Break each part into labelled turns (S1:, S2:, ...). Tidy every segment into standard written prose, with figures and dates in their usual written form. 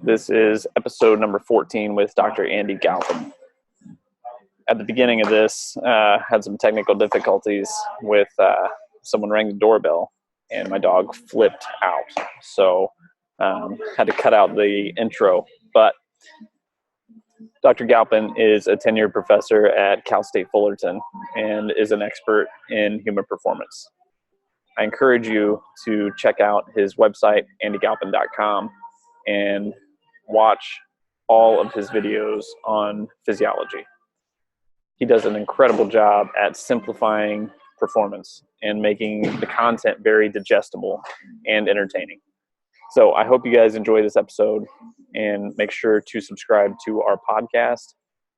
S1: This is episode number 14 with Dr. Andy Galpin. At the beginning of this, had some technical difficulties with someone rang the doorbell and my dog flipped out. So had to cut out the intro. But Dr. Galpin is a tenured professor at Cal State Fullerton and is an expert in human performance. I encourage you to check out his website, andygalpin.com, and watch all of his videos on physiology. He does an incredible job at simplifying performance and making the content very digestible and entertaining. So I hope you guys enjoy this episode, and make sure to subscribe to our podcast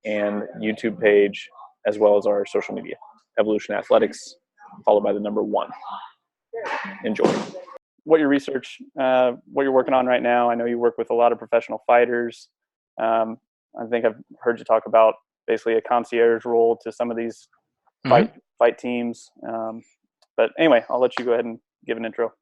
S1: and YouTube page, as well as our social media, Evolution Athletics, followed by the number 1. Enjoy. What your research, what you're working on right now. I know you work with a lot of professional fighters. I think I've heard you talk about basically a concierge role to some of these fight teams. But anyway, I'll let you go ahead and give an intro.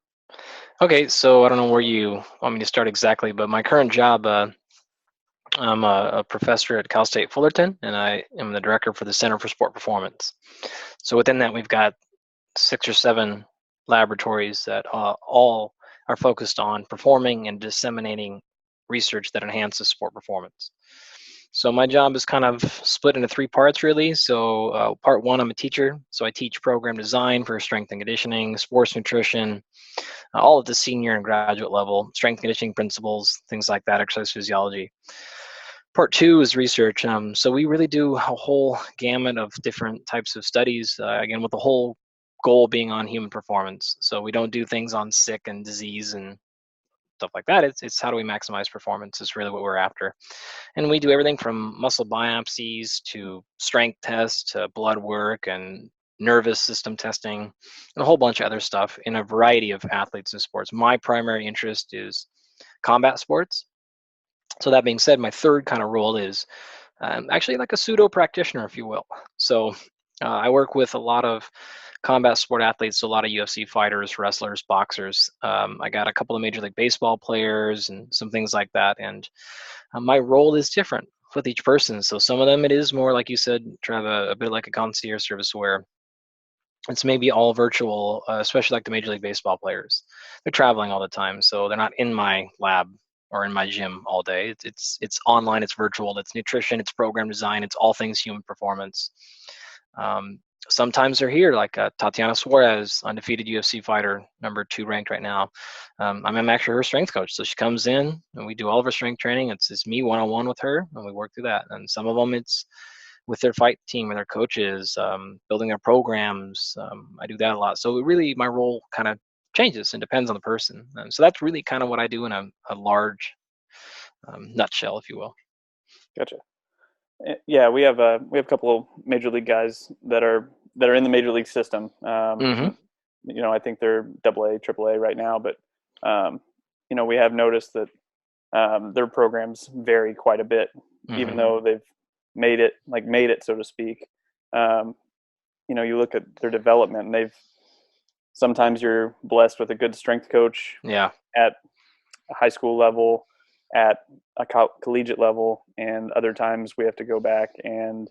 S2: Okay, so I don't know where you want me to start exactly, but my current job, I'm a professor at Cal State Fullerton, and I am the director for the Center for Sport Performance. So within that, we've got 6 or 7 laboratories that all are focused on performing and disseminating research that enhances sport performance. So my job is kind of split into 3 parts, really. So part 1, I'm a teacher. So I teach program design for strength and conditioning, sports nutrition, all at the senior and graduate level, strength conditioning principles, things like that, exercise physiology. Part 2 is research. So we really do a whole gamut of different types of studies, again, with the whole goal being on human performance. So we don't do things on sick and disease and stuff like that. It's how do we maximize performance is really what we're after. And we do everything from muscle biopsies to strength tests to blood work and nervous system testing and a whole bunch of other stuff in a variety of athletes and sports. My primary interest is combat sports. So that being said, my third kind of role is actually like a pseudo practitioner, if you will. So I work with a lot of combat sport athletes, a lot of UFC fighters, wrestlers, boxers. I got a couple of Major League Baseball players and some things like that. And my role is different with each person. So some of them, it is more, like you said, Trev, a bit like a concierge service where it's maybe all virtual, especially like the Major League Baseball players. They're traveling all the time, so they're not in my lab or in my gym all day. It's online, it's virtual, it's nutrition, it's program design, it's all things human performance. Sometimes they're here, like Tatiana Suarez, undefeated UFC fighter, number 2 ranked right now. I'm actually her strength coach, so she comes in and we do all of her strength training. It's me one-on-one with her, and we work through that. And some of them it's with their fight team and their coaches, building their programs. I do that a lot. So really, my role kind of changes and depends on the person. So that's really kind of what I do in a large nutshell, if you will.
S1: Gotcha. Yeah, we have a couple of major league guys that are in the major league system. You know, I think they're AA, AAA right now, but you know, we have noticed that their programs vary quite a bit, even though they've made it, so to speak. You know, you look at their development, and sometimes you're blessed with a good strength coach at a high school level, at a collegiate level, and other times we have to go back and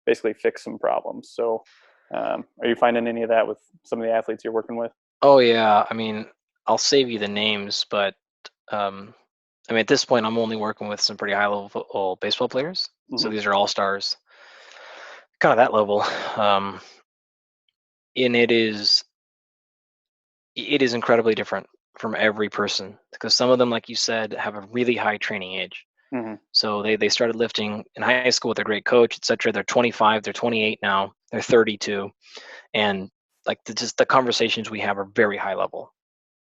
S1: basically fix some problems. So are you finding any of that with some of the athletes you're working with?
S2: Oh yeah, I mean, I'll save you the names, but I mean, at this point I'm only working with some pretty high level baseball players. So these are all stars, kind of that level. And it is incredibly different from every person, because some of them, like you said, have a really high training age. So they started lifting in high school with a great coach, etc. They're 25, they're 28 now, they're 32, and like just the conversations we have are very high level,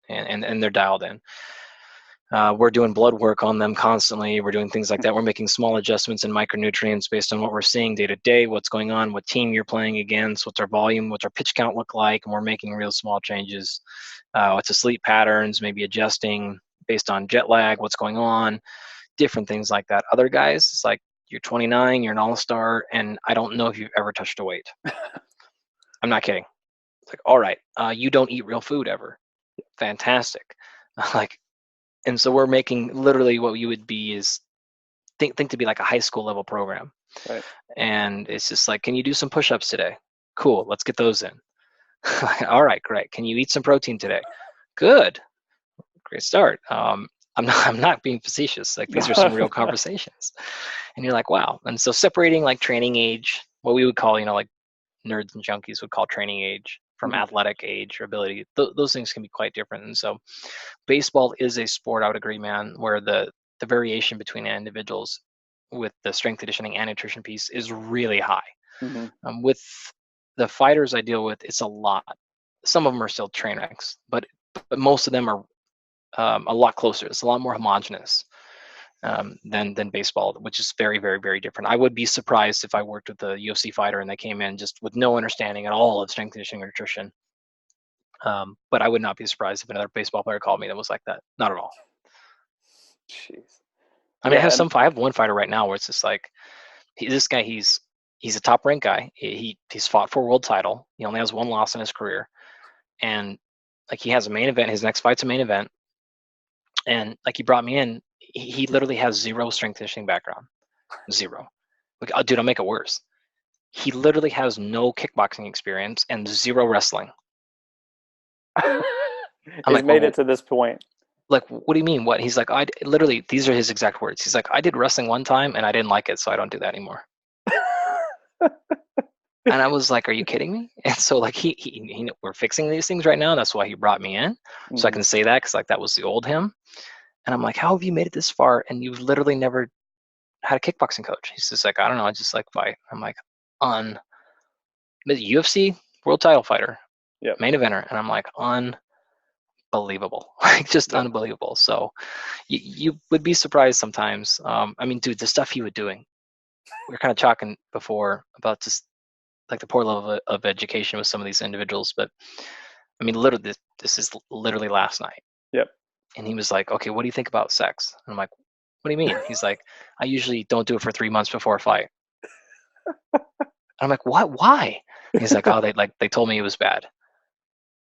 S2: and they're dialed in. We're doing blood work on them constantly. We're doing things like that. We're making small adjustments in micronutrients based on what we're seeing day to day, what's going on, what team you're playing against, what's our volume, what's our pitch count look like, and we're making real small changes. What's the sleep patterns, maybe adjusting based on jet lag, what's going on, different things like that. Other guys, it's like, you're 29, you're an all-star, and I don't know if you've ever touched a weight. I'm not kidding. It's like, all right, you don't eat real food ever. Fantastic. Like, And so we're making literally what you would be is think to be like a high school level program.
S1: Right.
S2: And it's just like, can you do some push-ups today? Cool, let's get those in. All right, great. Can you eat some protein today? Good, great start. I'm not being facetious. Like, these are some real conversations, and you're like, wow. And so separating like training age, what we would call, like nerds and junkies would call training age, from athletic age or ability, those things can be quite different. And so baseball is a sport, I would agree, man, where the variation between individuals with the strength conditioning and nutrition piece is really high. With the fighters I deal with, it's a lot. Some of them are still train wrecks, but most of them are a lot closer. It's a lot more homogenous than baseball, which is very, very, very different. I would be surprised if I worked with a UFC fighter and they came in just with no understanding at all of strength conditioning or nutrition. But I would not be surprised if another baseball player called me that was like that. Not at all.
S1: Jeez.
S2: I mean, I have one fighter right now where it's just like, this guy, he's a top ranked guy. He's fought for a world title. He only has one loss in his career, and like, he has a main event. His next fight's a main event, and like, he brought me in. He literally has zero strength conditioning background, zero. Like, oh, dude, I'll make it worse. He literally has no kickboxing experience and zero wrestling.
S1: He's made it to this point.
S2: Like, what do you mean? What? He's like, I literally, these are his exact words. He's like, I did wrestling one time and I didn't like it, so I don't do that anymore. And I was like, are you kidding me? And so like, he we're fixing these things right now. That's why he brought me in. So I can say that, because like, that was the old him. And I'm like, how have you made it this far and you've literally never had a kickboxing coach? He's just like, I don't know, I just like fight. I'm like, UFC world title fighter, main eventer. And I'm like, unbelievable. Like, just unbelievable. So you would be surprised sometimes. I mean, dude, the stuff he was doing, we were kind of talking before about just like the poor level of education with some of these individuals. But I mean, literally, this is literally last night.
S1: Yep.
S2: And he was like, okay, what do you think about sex? And I'm like, what do you mean? He's like, I usually don't do it for 3 months before a fight. And I'm like, what? Why? He's like, oh, they told me it was bad.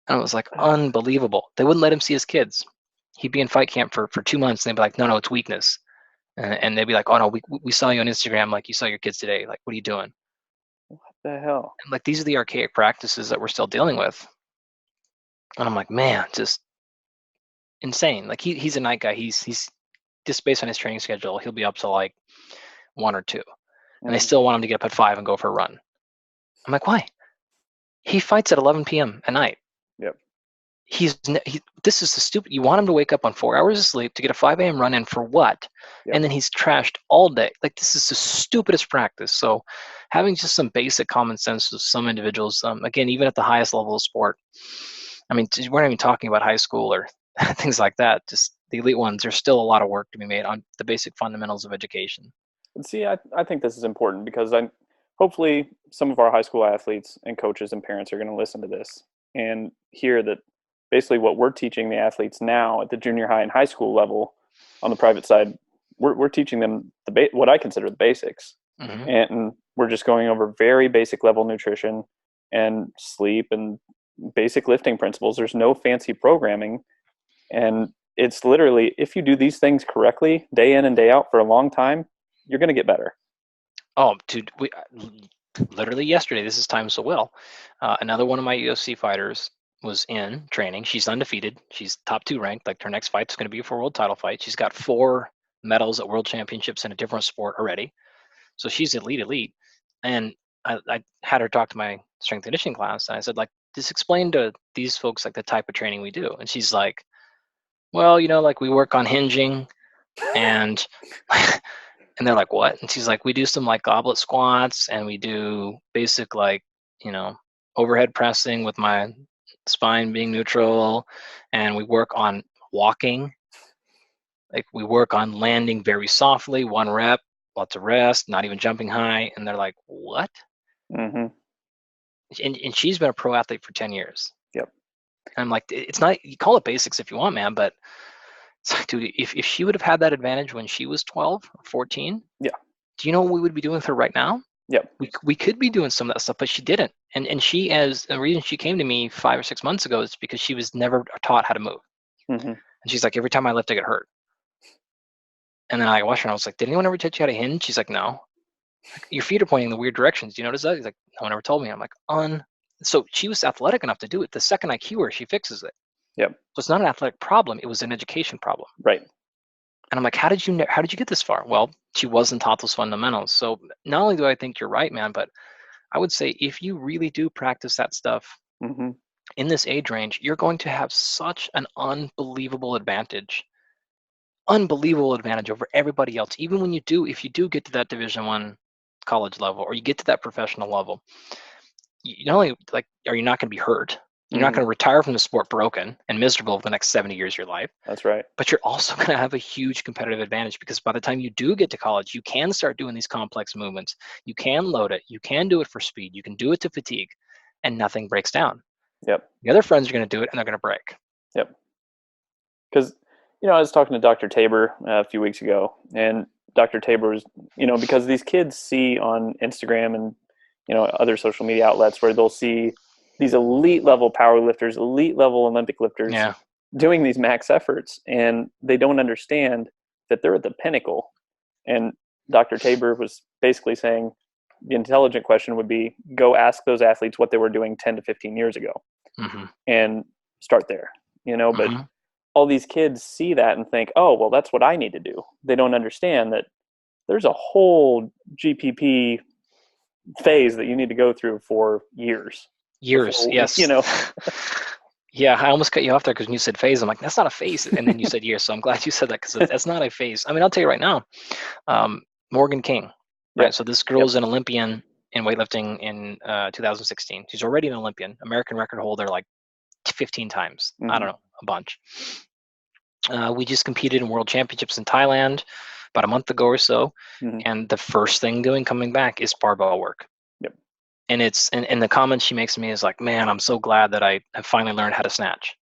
S2: And I was like, unbelievable. They wouldn't let him see his kids. He'd be in fight camp for 2 months, and they'd be like, no, it's weakness. And they'd be like, oh no, we saw you on Instagram, like, you saw your kids today. Like, what are you doing?
S1: What the hell? And
S2: like, these are the archaic practices that we're still dealing with. And I'm like, man, just insane. Like, he's a night guy. He's just based on his training schedule, he'll be up to like 1 or 2. And they still want him to get up at 5 and go for a run. I'm like, why? He fights at 11 p.m. at night.
S1: Yep.
S2: This is the stupid. You want him to wake up on 4 hours of sleep to get a 5 a.m. run in for what? Yep. And then he's trashed all day. Like, this is the stupidest practice. So having just some basic common sense with some individuals, again, even at the highest level of sport, I mean, we're not even talking about high school or things like that. Just the elite ones, there's still a lot of work to be made on the basic fundamentals of education.
S1: And see, I think this is important, because hopefully some of our high school athletes and coaches and parents are going to listen to this and hear that basically what we're teaching the athletes now at the junior high and high school level on the private side, we're teaching them what I consider the basics. And we're just going over very basic level nutrition and sleep and basic lifting principles. There's no fancy programming. And it's literally, if you do these things correctly, day in and day out for a long time, you're going to get better.
S2: Oh, dude, literally yesterday, this is timed so well. Another one of my UFC fighters was in training. She's undefeated. She's top 2 ranked. Like, her next fight's going to be for a world title fight. She's got 4 medals at world championships in a different sport already. So she's elite. And I had her talk to my strength conditioning class. And I said, like, just explain to these folks, like, the type of training we do. And she's like, well, like, we work on hinging and and they're like, what? And she's like, we do some like goblet squats, and we do basic, like, overhead pressing with my spine being neutral, and we work on walking. Like, we work on landing very softly, 1 rep, lots of rest, not even jumping high. And they're like, what? And she's been a pro athlete for 10 years.
S1: Yep.
S2: And I'm like, it's not, you call it basics if you want, man, but it's like, dude, if she would have had that advantage when she was 12 or 14,
S1: yeah,
S2: do you know what we would be doing with her right now?
S1: Yep.
S2: We could be doing some of that stuff, but she didn't. And the reason she came to me 5 or 6 months ago is because she was never taught how to move. And And she's like, every time I lift, I get hurt. And then I watched her and I was like, did anyone ever teach you how to hinge? She's like, no. Like, your feet are pointing in the weird directions. Do you notice that? He's like, no one ever told me. I'm like, So she was athletic enough to do it. The second I cue her, she fixes it.
S1: Yep.
S2: So it's not an athletic problem. It was an education problem.
S1: Right.
S2: And I'm like, how did you get this far? Well, she wasn't taught those fundamentals. So not only do I think you're right, man, but I would say if you really do practice that stuff
S1: Mm-hmm.
S2: in this age range, you're going to have such an unbelievable advantage over everybody else. Even when if you do get to that Division I college level, or you get to that professional level, you not only are you not going to be hurt, you're not going to retire from the sport broken and miserable for the next 70 years of your life.
S1: That's right.
S2: But you're also going to have a huge competitive advantage, because by the time you do get to college, you can start doing these complex movements. You can load it. You can do it for speed. You can do it to fatigue, and nothing breaks down.
S1: Yep.
S2: The other friends are going to do it, and they're going to break.
S1: Yep. Because, I was talking to Dr. Tabor a few weeks ago, and Dr. Tabor was, because these kids see on Instagram and, other social media outlets where they'll see these elite level power lifters, elite level Olympic lifters doing these max efforts, and they don't understand that they're at the pinnacle. And Dr. Tabor was basically saying the intelligent question would be, go ask those athletes what they were doing 10 to 15 years ago and start there, but all these kids see that and think, oh, well, that's what I need to do. They don't understand that there's a whole GPP phase that you need to go through for years.
S2: Yes. Yeah, I almost cut you off there because when you said phase, I'm like, that's not a phase. And then you said years. So I'm glad you said that, because that's not a phase. I mean, I'll tell you right now, Morgan King, right? So this girl's an Olympian in weightlifting in 2016. She's already an Olympian, American record holder like 15 times. I don't know, a bunch. We just competed in world championships in Thailand about a month ago or so. And the first thing coming back is barbell work. And it's and the comment she makes to me is like, man, I'm so glad that I have finally learned how to snatch.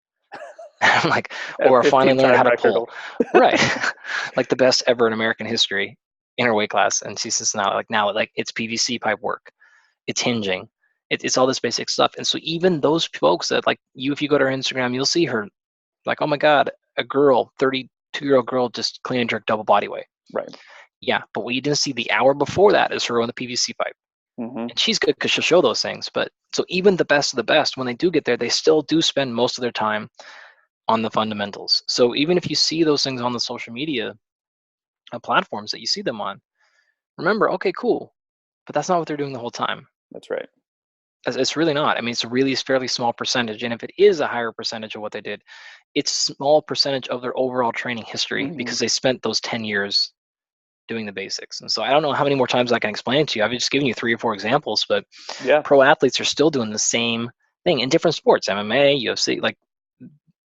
S2: I'm like, or I finally learned how to pull. Right. Like the best ever in American history in her weight class. And she says now it's PVC pipe work. It's hinging. It's all this basic stuff. And so even those folks that if you go to her Instagram, you'll see her like, oh my God, a girl, 32-year-old girl just clean and jerk double body weight.
S1: Right.
S2: Yeah. But what you didn't see the hour before that is her on the PVC pipe. And she's good because she'll show those things. But so even the best of the best, when they do get there, they still do spend most of their time on the fundamentals. So even if you see those things on the social media platforms that you see them on, remember, okay, cool. But that's not what they're doing the whole time.
S1: That's right.
S2: It's really not. I mean, it's a really fairly small percentage. And if it is a higher percentage of what they did, it's a small percentage of their overall training history because they spent those 10 years doing the basics. And so I don't know how many more times I can explain it to you. I've just given you 3 or 4 examples, but pro athletes are still doing the same thing in different sports, MMA, UFC, like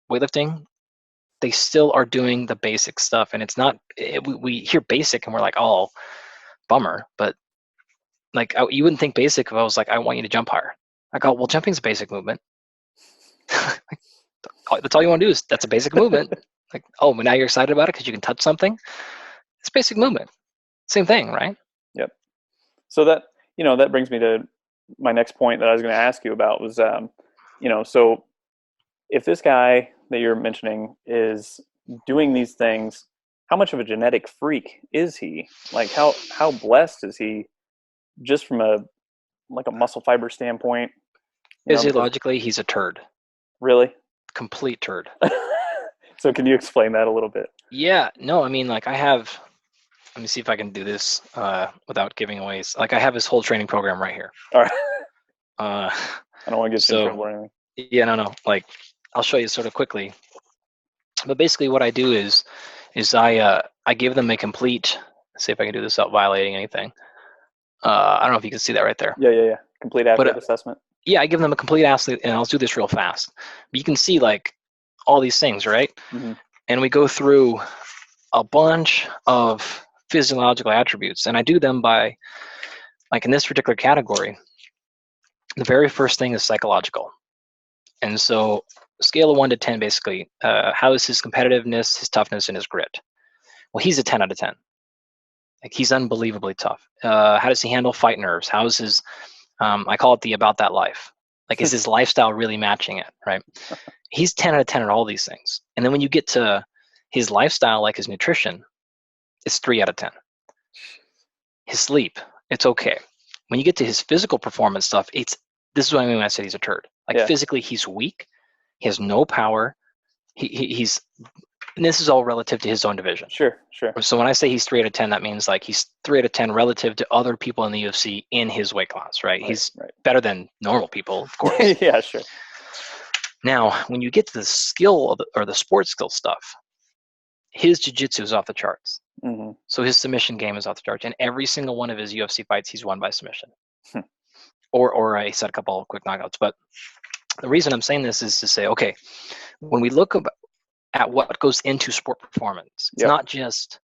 S2: weightlifting. They still are doing the basic stuff. And it's not, we hear basic and we're like, oh, bummer. But you wouldn't think basic if I was like, I want you to jump higher. I go, well, jumping's a basic movement. That's all you want to do that's a basic movement. Like, oh, but now you're excited about it because you can touch something. It's basic movement. Same thing, right?
S1: Yep. So that brings me to my next point that I was going to ask you about was, so if this guy that you're mentioning is doing these things, how much of a genetic freak is he? Like how blessed is he just from a muscle fiber standpoint?
S2: Physiologically, he's a turd.
S1: Really?
S2: Complete turd.
S1: So can you explain that a little bit?
S2: Yeah. No, I mean, let me see if I can do this without giving away. I have his whole training program right here.
S1: All right. I don't want to get you in trouble or anything.
S2: Yeah, no. I'll show you sort of quickly. But basically what I do is I give them a complete, let's see if I can do this without violating anything. I don't know if you can see that right there.
S1: Yeah. Complete athlete assessment.
S2: Yeah, I give them a complete athlete, and I'll do this real fast. But you can see all these things, right? And we go through a bunch of physiological attributes, and I do them by, in this particular category, the very first thing is psychological. And so scale of 1 to 10, basically, how is his competitiveness, his toughness, and his grit? Well, he's a 10 out of 10. He's unbelievably tough. How does he handle fight nerves? How is his, I call it the about that life. Is his lifestyle really matching it, right? He's 10 out of 10 at all these things. And then when you get to His lifestyle, like his nutrition, is 3 out of 10. His sleep, it's okay. When you get to his physical performance stuff, this is what I mean when I said he's a turd. Like
S1: Yeah.
S2: physically, he's weak. He has no power. He's, and this is all relative to his own division.
S1: Sure.
S2: So when I say he's 3 out of 10, that means like he's 3 out of 10 relative to other people in the UFC in his weight class, right? He's better than normal people, of course.
S1: Yeah, sure.
S2: Now, when you get to the skill or the sports skill stuff, his jiu-jitsu is off the charts.
S1: Mm-hmm.
S2: So his submission game is off the charts. And every single one of his UFC fights, he's won by submission.
S1: Hmm.
S2: Or he said a couple of quick knockouts. But the reason I'm saying this is to say, okay, when we look at what goes into sport performance, it's not just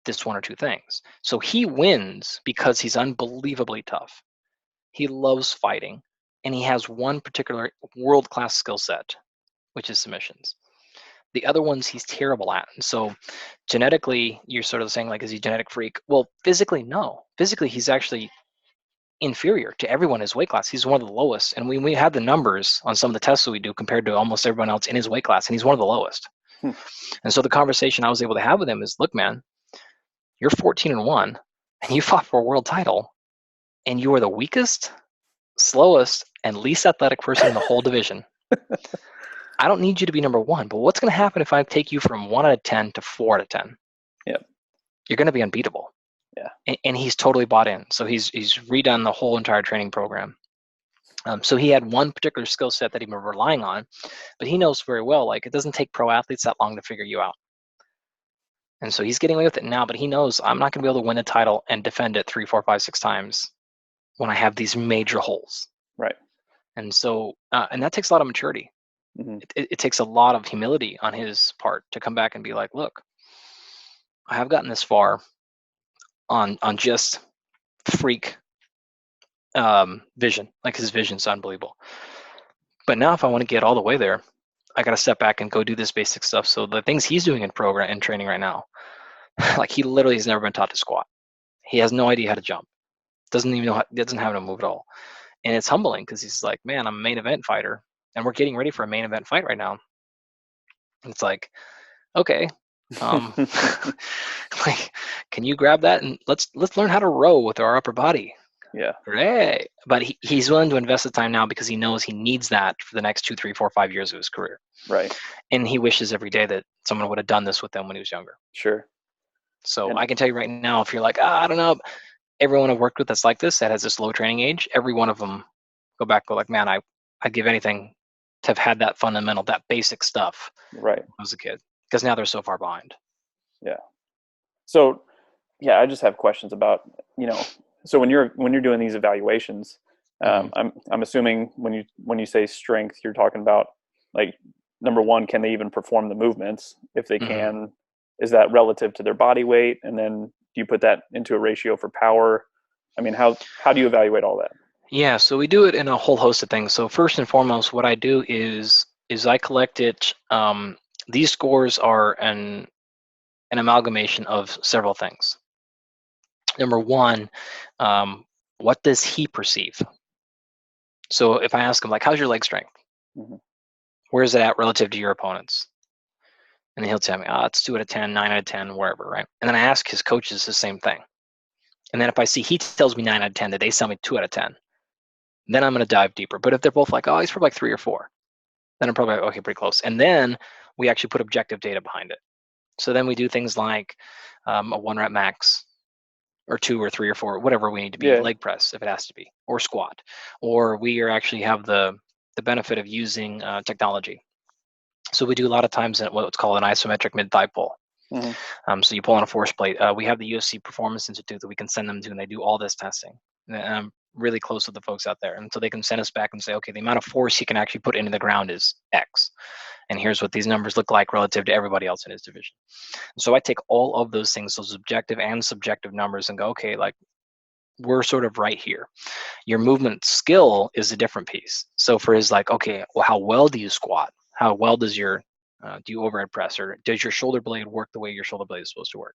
S2: this one or two things. So he wins because he's unbelievably tough. He loves fighting. And he has one particular world-class skill set, which is submissions. The other ones he's terrible at. And so genetically, you're sort of saying, like, is he a genetic freak? Well, physically, no. Physically, he's actually inferior to everyone in his weight class. He's one of the lowest. And we had the numbers on some of the tests that we do compared to almost everyone else in his weight class, and he's one of the lowest. And so the conversation I was able to have with him is, look, man, you're 14-1, and you fought for a world title, and you are the weakest, slowest, and least athletic person in the whole division. I don't need you to be number one, but what's going to happen if I take you from 1 out of 10 to 4 out of 10?
S1: Yep.
S2: You're going to be unbeatable.
S1: Yeah.
S2: And he's totally bought in. So he's redone the whole entire training program. So he had one particular skill set that he'd been relying on, but he knows very well, like, it doesn't take pro athletes that long to figure you out. And so he's getting away with it now, but he knows I'm not going to be able to win the title and defend it 3, 4, 5, 6 times when I have these major holes.
S1: Right.
S2: And so, and that takes a lot of maturity.
S1: Mm-hmm.
S2: It takes a lot of humility on his part to come back and be like, look, I have gotten this far on just freak vision. Like, his vision's unbelievable. But now if I want to get all the way there, I got to step back and go do this basic stuff. So the things he's doing in program and training right now, like, he literally has never been taught to squat. He has no idea how to jump. Doesn't even know doesn't have how to move at all. And it's humbling because he's like, man, I'm a main event fighter, and we're getting ready for a main event fight right now. And it's like, okay, like, can you grab that and let's learn how to row with our upper body.
S1: Yeah.
S2: Great. But he's willing to invest the time now because he knows he needs that for the next 2, 3, 4, 5 years of his career.
S1: Right.
S2: And he wishes every day that someone would have done this with him when he was younger.
S1: Sure.
S2: So I can tell you right now, if you're like, I don't know, everyone I've worked with that's like this, that has this low training age, every one of them go like, man, I'd give anything to have had that fundamental, that basic stuff
S1: right
S2: when I was a kid, because now they're so far behind.
S1: Yeah. So, yeah, I just have questions about, so when you're doing these evaluations, I'm assuming when you say strength, you're talking about, like, number one, can they even perform the movements? If they can, is that relative to their body weight? And then do you put that into a ratio for power? I mean, how do you evaluate all that?
S2: Yeah, so we do it in a whole host of things. So first and foremost, what I do is I collect it. These scores are an amalgamation of several things. Number one, what does he perceive? So if I ask him, like, how's your leg strength? Where is it at relative to your opponents? And he'll tell me, it's 2 out of 10, 9 out of 10, wherever, right? And then I ask his coaches the same thing. And then if I see he tells me 9 out of 10, that they tell me 2 out of 10, then I'm going to dive deeper. But if they're both like, he's probably like 3 or 4, then I'm probably like, okay, pretty close. And then we actually put objective data behind it. So then we do things like a 1 rep max, or 2 or 3 or 4, whatever we need to be, leg press if it has to be, or squat. Or we actually have the benefit of using technology. So we do a lot of times in what's called an isometric mid-thigh pull. So you pull on a force plate. We have the UFC Performance Institute that we can send them to, and they do all this testing. And I'm really close with the folks out there. And so they can send us back and say, okay, the amount of force he can actually put into the ground is X. And here's what these numbers look like relative to everybody else in his division. So I take all of those things, those objective and subjective numbers, and go, okay, like, we're sort of right here. Your movement skill is a different piece. So for his, like, okay, well, how well do you squat? How well does your do you overhead press, or does your shoulder blade work the way your shoulder blade is supposed to work?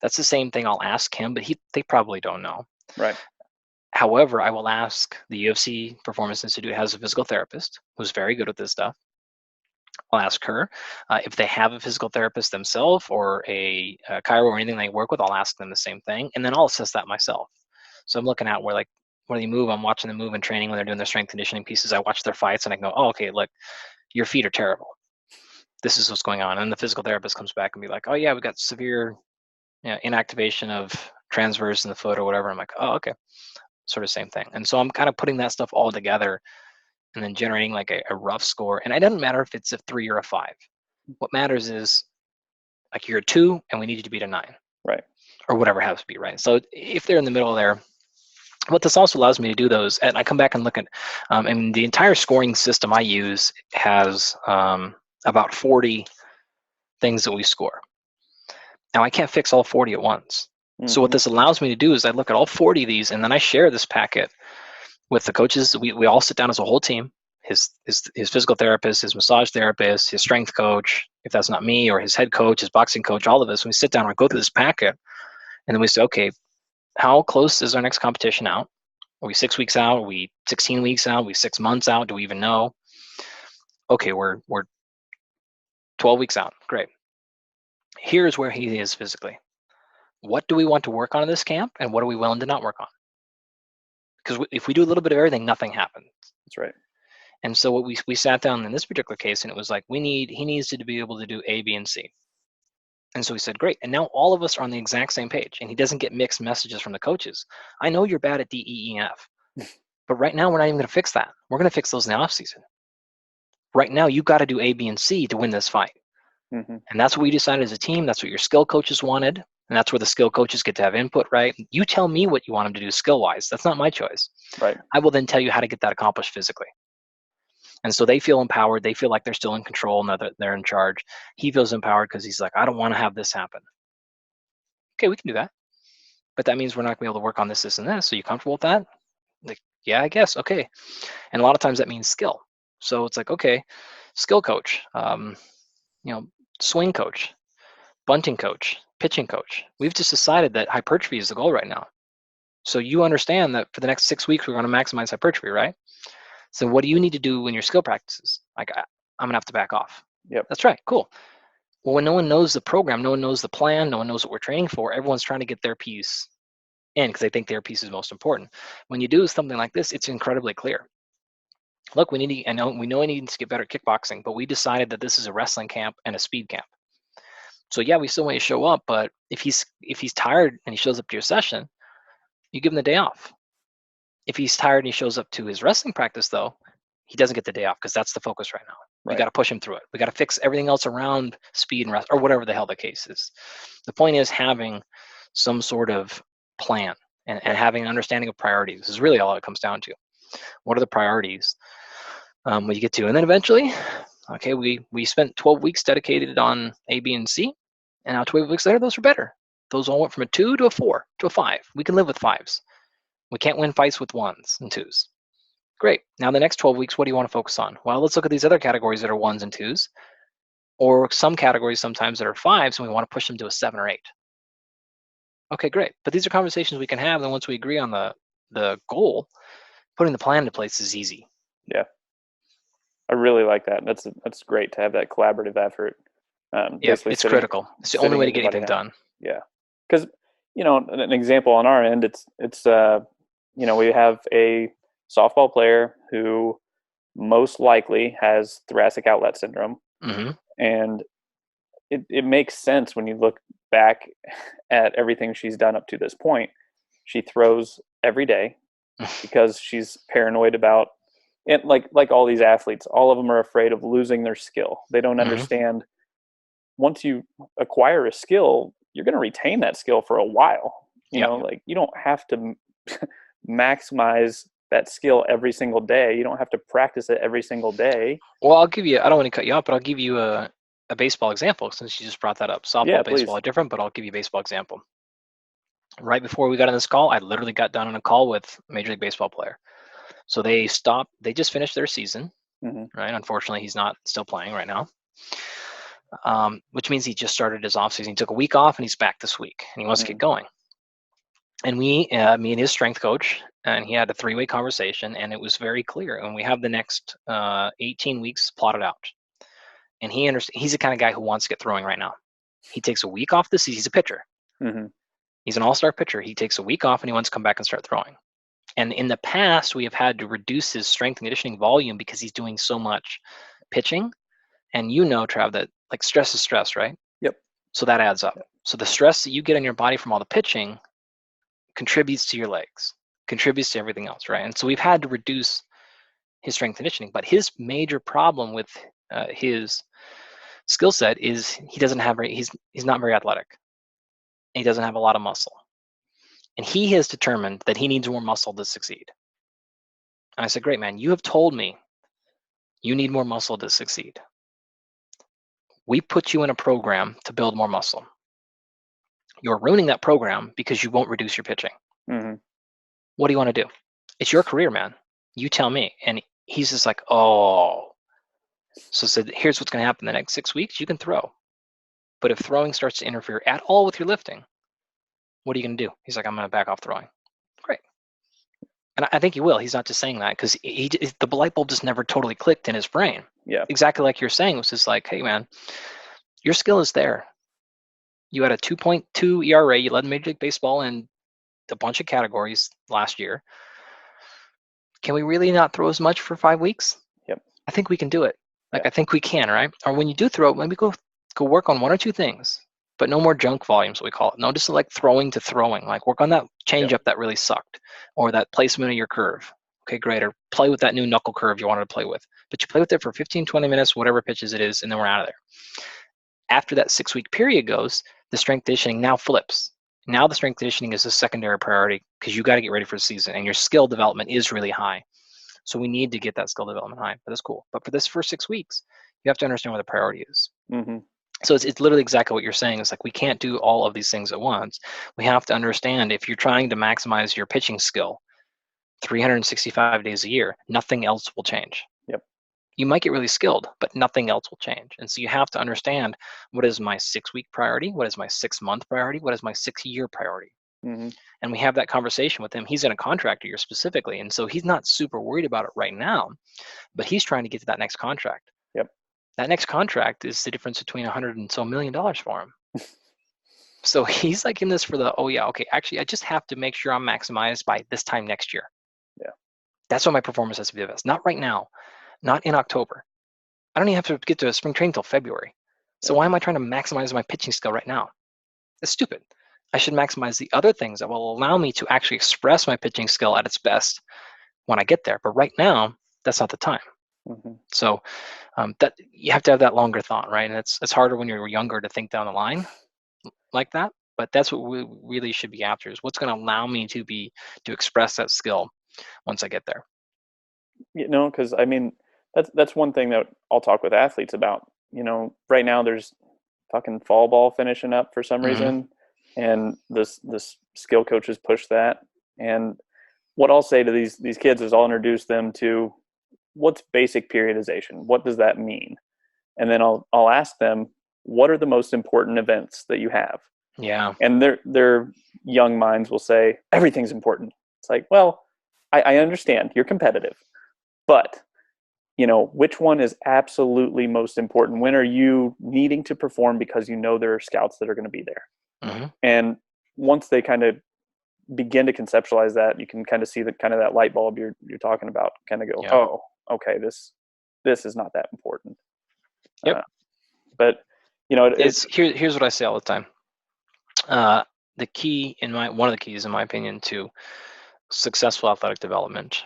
S2: That's the same thing I'll ask him, but they probably don't know.
S1: Right.
S2: However, I will ask, the UFC Performance Institute has a physical therapist who's very good at this stuff. I'll ask her if they have a physical therapist themselves or a chiro or anything they work with. I'll ask them the same thing, and then I'll assess that myself. So I'm looking at where when they move, I'm watching them move in training when they're doing their strength conditioning pieces. I watch their fights and I go, oh, okay, look, your feet are terrible. This is what's going on. And the physical therapist comes back and be like, oh yeah, we got severe inactivation of transverse in the foot or whatever. I'm like, oh, okay, sort of same thing. And so I'm kind of putting that stuff all together and then generating like a rough score. And it doesn't matter if it's a 3 or a 5. What matters is like you're a 2 and we need you to beat a 9.
S1: Right.
S2: Or whatever it has to be, right? So if they're in the middle there, what this also allows me to do those, and I come back and look at, and the entire scoring system I use has about 40 things that we score. Now I can't fix all 40 at once. So what this allows me to do is I look at all 40 of these and then I share this packet with the coaches. We all sit down as a whole team, his physical therapist, his massage therapist, his strength coach, if that's not me, or his head coach, his boxing coach, all of us. We sit down and go through this packet and then we say, okay, how close is our next competition out? Are we 6 weeks out? Are we 16 weeks out? Are we 6 months out? Do we even know? Okay, we're 12 weeks out. Great. Here's where he is physically. What do we want to work on in this camp, and what are we willing to not work on? Because if we do a little bit of everything, nothing happens.
S1: That's right.
S2: And so what we sat down in this particular case, and it was like he needs to be able to do A, B, and C. And so we said, great. And now all of us are on the exact same page, and he doesn't get mixed messages from the coaches. I know you're bad at D, E, E, F, but right now we're not even going to fix that. We're going to fix those in the off season. Right now, you got to do A, B, and C to win this fight. And that's what we decided as a team. That's what your skill coaches wanted. And that's where the skill coaches get to have input, right? You tell me what you want them to do skill-wise. That's not my choice.
S1: Right.
S2: I will then tell you how to get that accomplished physically. And so they feel empowered. They feel like they're still in control and they're in charge. He feels empowered because he's like, I don't want to have this happen. Okay, we can do that. But that means we're not going to be able to work on this, this, and this. So you comfortable with that? Like, yeah, I guess. Okay. And a lot of times that means skill. So it's like, okay, skill coach, swing coach, bunting coach, pitching coach. We've just decided that hypertrophy is the goal right now. So you understand that for the next 6 weeks, we're going to maximize hypertrophy, right? So what do you need to do in your skill practices? Like, I'm going to have to back off.
S1: Yep.
S2: That's right. Cool. Well, when no one knows the program, no one knows the plan, no one knows what we're training for, everyone's trying to get their piece in because they think their piece is most important. When you do something like this, it's incredibly clear. Look, we know he needs to get better at kickboxing, but we decided that this is a wrestling camp and a speed camp. So yeah, we still want you to show up, but if he's tired and he shows up to your session, you give him the day off. If he's tired and he shows up to his wrestling practice, though, he doesn't get the day off because that's the focus right now. Right. We got to push him through it. We got to fix everything else around speed and rest, or whatever the hell the case is. The point is having some sort of plan and having an understanding of priorities. This is really all it comes down to. What are the priorities when you get to? And then eventually, okay, we spent 12 weeks dedicated on A, B, and C, and now 12 weeks later, those are better. Those all went from a 2 to a 4 to a 5. We can live with 5s. We can't win fights with 1s and 2s. Great. Now the next 12 weeks, what do you want to focus on? Well, let's look at these other categories that are 1s and 2s, or some categories sometimes that are 5s, and we want to push them to a 7 or 8. Okay, great. But these are conversations we can have, and once we agree on the goal, putting the plan into place is easy.
S1: Yeah. I really like that. That's great to have that collaborative effort.
S2: Yeah, it's critical. It's the only way to get anything done.
S1: Yeah, because an example on our end, it's we have a softball player who most likely has thoracic outlet syndrome, and it makes sense when you look back at everything she's done up to this point. She throws every day because she's paranoid about. And like all these athletes, all of them are afraid of losing their skill. They don't understand once you acquire a skill, you're going to retain that skill for a while. You know, like you don't have to maximize that skill every single day. You don't have to practice it every single day.
S2: Well, I'll give you, I don't want to cut you off, but I'll give you a baseball example since you just brought that up. Softball, baseball are different, but I'll give you a baseball example. Right before we got on this call, I literally got done on a call with a Major League Baseball player. So they just finished their season, right? Unfortunately, he's not still playing right now, which means he just started his off season. He took a week off and he's back this week and he wants to get going. And me and his strength coach, and he had a 3-way conversation and it was very clear. And we have the next 18 weeks plotted out. and he's the kind of guy who wants to get throwing right now. He takes a week off the season. He's a pitcher.
S1: Mm-hmm.
S2: He's an all-star pitcher. He takes a week off and he wants to come back and start throwing. And in the past, we have had to reduce his strength and conditioning volume because he's doing so much pitching. And you know, Trav, that like stress is stress, right?
S1: Yep.
S2: So that adds up. So the stress that you get on your body from all the pitching contributes to your legs, contributes to everything else, right? And so we've had to reduce his strength conditioning. But his major problem with his skill set is he's not very athletic. He doesn't have a lot of muscle. And he has determined that he needs more muscle to succeed. And I said, great, man, you have told me you need more muscle to succeed. We put you in a program to build more muscle. You're ruining that program because you won't reduce your pitching.
S1: Mm-hmm.
S2: What do you want to do? It's your career, man. You tell me. And he's just like, oh. So I said, here's what's going to happen the next 6 weeks. You can throw. But if throwing starts to interfere at all with your lifting, what are you going to do? He's like, I'm going to back off throwing. Great. And I think he will. He's not just saying that because the light bulb just never totally clicked in his brain.
S1: Yeah.
S2: Exactly like you're saying. It was just like, hey, man, your skill is there. You had a 2.2 ERA. You led Major League Baseball in a bunch of categories last year. Can we really not throw as much for 5 weeks?
S1: Yep.
S2: I think we can do it. I think we can, right? Or when you do throw, maybe go work on 1 or 2 things. But no more junk volumes, we call it. No, just like throwing to throwing. Like work on that change up that really sucked, or that placement of your curve. Okay, great. Or play with that new knuckle curve you wanted to play with. But you play with it for 15, 20 minutes, whatever pitches it is, and then we're out of there. After that 6-week period goes, the strength conditioning now flips. Now the strength conditioning is a secondary priority because you got to get ready for the season, and your skill development is really high. So we need to get that skill development high. But that's cool. But for this first 6 weeks, you have to understand where the priority is.
S1: Mm-hmm.
S2: So it's literally exactly what you're saying. It's like we can't do all of these things at once. We have to understand if you're trying to maximize your pitching skill 365 days a year, nothing else will change.
S1: Yep.
S2: You might get really skilled, but nothing else will change. And so you have to understand, what is my 6-week priority? What is my 6-month priority? What is my 6-year priority?
S1: Mm-hmm.
S2: And we have that conversation with him. He's in a contractor year specifically. And so he's not super worried about it right now, but he's trying to get to that next contract.
S1: Yep.
S2: That next contract is the difference between $100 and so $1 million for him. So he's like in this for the, oh yeah, okay, actually I just have to make sure I'm maximized by this time next year.
S1: Yeah.
S2: That's when my performance has to be the best. Not right now, not in October. I don't even have to get to spring training until February. So why am I trying to maximize my pitching skill right now? That's stupid. I should maximize the other things that will allow me to actually express my pitching skill at its best when I get there. But right now, that's not the time. Mm-hmm. So that you have to have that longer thought, right? And it's harder when you're younger to think down the line like that. But that's what we really should be after, is what's going to allow me to express that skill once I get there.
S1: You know, because I mean, that's one thing that I'll talk with athletes about. You know, right now there's fucking fall ball finishing up for some reason, and this skill coaches push that. And what I'll say to these kids is I'll introduce them to what's basic periodization. What does that mean? And then I'll ask them, what are the most important events that you have?
S2: Yeah.
S1: And their young minds will say everything's important. It's like, well, I understand you're competitive, but you know, which one is absolutely most important? When are you needing to perform because you know there are scouts that are going to be there? Mm-hmm. And once they kind of begin to conceptualize that, you can kind of see the kind of that light bulb you're talking about kind of go, oh, okay, this is not that important.
S2: Yep.
S1: But you know,
S2: here's what I say all the time. The key one of the keys in my opinion to successful athletic development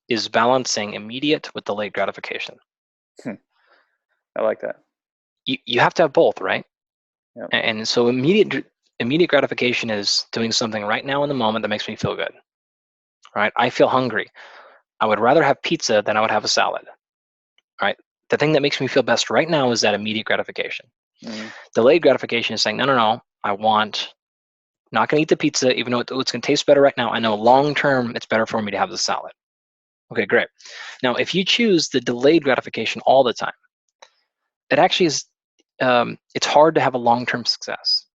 S2: is balancing immediate with delayed gratification.
S1: I like that.
S2: You have to have both, right?
S1: Yeah.
S2: And so immediate gratification is doing something right now in the moment that makes me feel good. Right? I feel hungry. I would rather have pizza than I would have a salad. Right? The thing that makes me feel best right now is that immediate gratification. Mm-hmm. Delayed gratification is saying, no, I want, not going to eat the pizza, even though it's going to taste better right now. I know long term it's better for me to have the salad. Okay, great. Now, if you choose the delayed gratification all the time, it actually is, it's hard to have a long-term success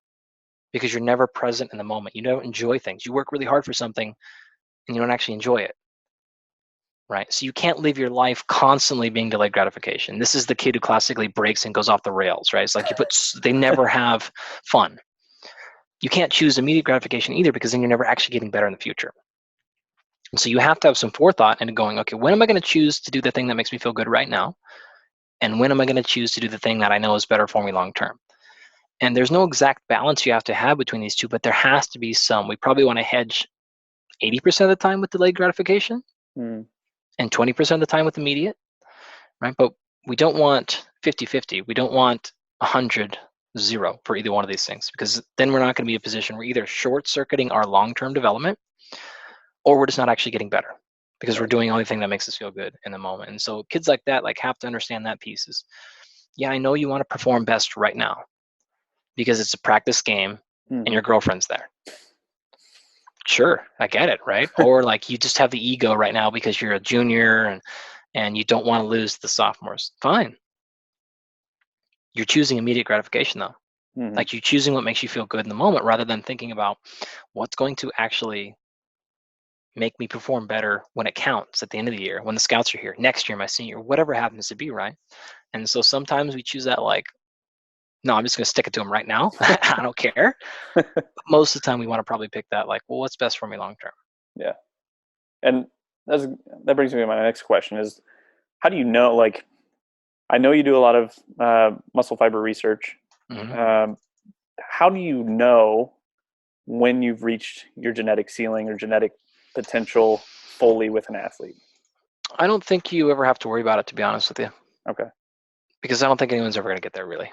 S2: because you're never present in the moment. You don't enjoy things. You work really hard for something and you don't actually enjoy it. right? So you can't live your life constantly being delayed gratification. This is the kid who classically breaks and goes off the rails, right? It's like they never have fun. You can't choose immediate gratification either, because then you're never actually getting better in the future. And so you have to have some forethought into going, okay, when am I going to choose to do the thing that makes me feel good right now? And when am I going to choose to do the thing that I know is better for me long term? And there's no exact balance you have to have between these two, but there has to be some. We probably want to hedge 80% of the time with delayed gratification
S1: Mm.
S2: and 20% of the time with immediate, right? But we don't want 50-50. We don't want 100-0 for either one of these things, because then we're not going to be in a position where either short-circuiting our long-term development, or we're just not actually getting better because we're doing the only thing that makes us feel good in the moment. And so kids like that have to understand that piece is, yeah, I know you want to perform best right now because it's a practice game and your girlfriend's there. Sure, I get it, right? Or you just have the ego right now because you're a junior and you don't want to lose the sophomores. Fine. You're choosing immediate gratification though. You're choosing what makes you feel good in the moment rather than thinking about what's going to actually make me perform better when it counts at the end of the year, when the scouts are here, next year, my senior, whatever happens to be, right? And so sometimes we choose that no, I'm just going to stick it to them right now. I don't care. But most of the time we want to probably pick that well, what's best for me long term?
S1: Yeah. And that brings me to my next question is, how do you know, I know you do a lot of muscle fiber research. How do you know when you've reached your genetic ceiling or genetic potential fully with an athlete?
S2: I don't think you ever have to worry about it, to be honest with you.
S1: Okay.
S2: Because I don't think anyone's ever going to get there, really.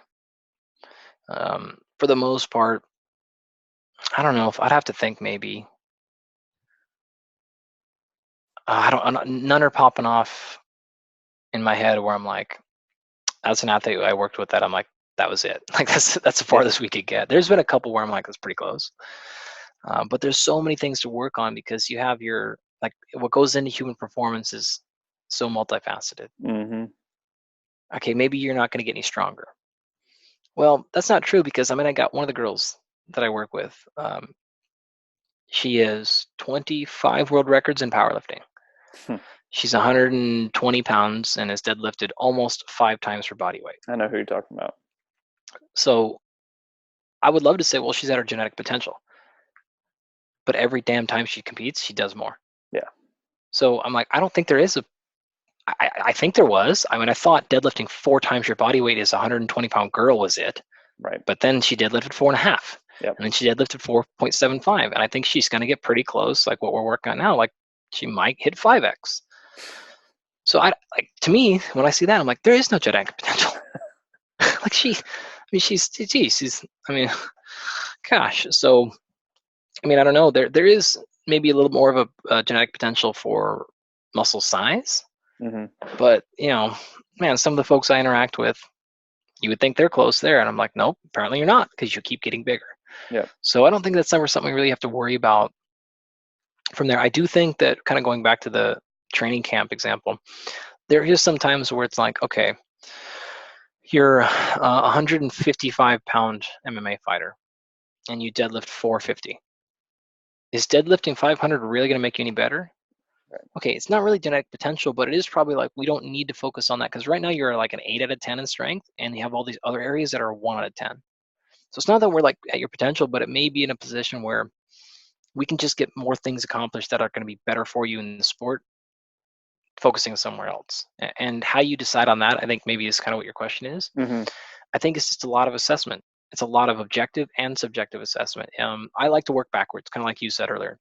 S2: For the most part, I don't know if I'd have to think maybe. None are popping off in my head where I'm like, as an athlete I worked with that I'm like, that was it. That's the farthest we could get. There's been a couple where I'm like, that's pretty close. But there's so many things to work on because you have what goes into human performance is so multifaceted. Okay, maybe you're not going to get any stronger. Well, that's not true because I got one of the girls that I work with. She has 25 world records in powerlifting. She's 120 pounds and has deadlifted almost 5 times her body weight.
S1: I know who you're talking about.
S2: So I would love to say, well, she's at her genetic potential. But every damn time she competes, she does more.
S1: Yeah.
S2: So I'm like, I don't think there is I think there was. I thought deadlifting 4 times your body weight as a 120-pound girl was it.
S1: Right.
S2: But then she deadlifted 4.5.
S1: Yep.
S2: And then she deadlifted 4.75. And I think she's going to get pretty close, like what we're working on now. She might hit 5x. So to me, when I see that, I'm like, there is no genetic potential. Gosh. So, I don't know. There is maybe a little more of a genetic potential for muscle size. But, man, some of the folks I interact with, you would think they're close there. And I'm like, nope, apparently you're not, because you keep getting bigger.
S1: Yeah.
S2: So I don't think that's ever something we really have to worry about from there. I do think that, kind of going back to the training camp example, there is some times where it's like, okay, you're a 155-pound MMA fighter and you deadlift 450. Is deadlifting 500 really going to make you any better?
S1: Right.
S2: Okay, it's not really genetic potential, but it is probably we don't need to focus on that, because right now you're like an 8 out of 10 in strength and you have all these other areas that are 1 out of 10. So it's not that we're at your potential, but it may be in a position where we can just get more things accomplished that are going to be better for you in the sport, focusing somewhere else. And how you decide on that, I think maybe is kind of what your question is. I think it's just a lot of assessment. It's a lot of objective and subjective assessment. I like to work backwards, kind of like you said earlier,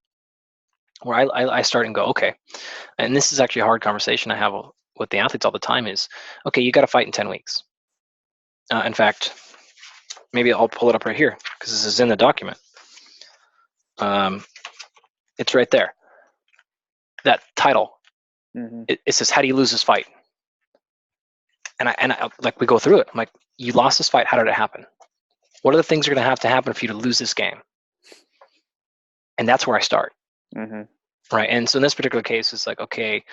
S2: where I start and go, okay, and this is actually a hard conversation I have with the athletes all the time is, okay, you got to fight in 10 weeks. In fact, maybe I'll pull it up right here because this is in the document. It's right there. That title. It says, how do you lose this fight? And I we go through it. I'm like, you lost this fight. How did it happen? What are the things that are going to happen for you to lose this game? And that's where I start. Right. And so in this particular case, it's like, okay,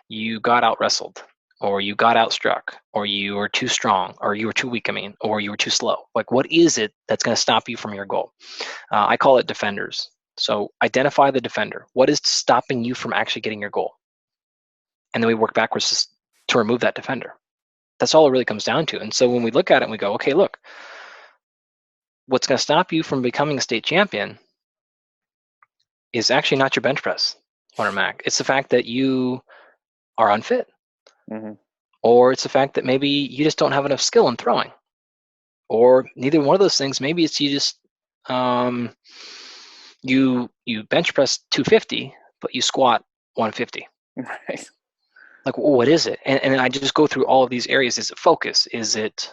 S2: you got out wrestled, or you got outstruck, or you were too strong, or you were too weak, or you were too slow. What is it that's going to stop you from your goal? I call it defenders. So identify the defender. What is stopping you from actually getting your goal? and then we work backwards to remove that defender. That's all it really comes down to. And so when we look at it and we go, okay, look, what's going to stop you from becoming a state champion is actually not your bench press, or Mac. It's the fact that you are unfit, or it's the fact that maybe you just don't have enough skill in throwing, or neither one of those things. Maybe it's you just you bench press 250, but you squat 150.
S1: Right.
S2: Like, what is it? And I just go through all of these areas. Is it focus? Is it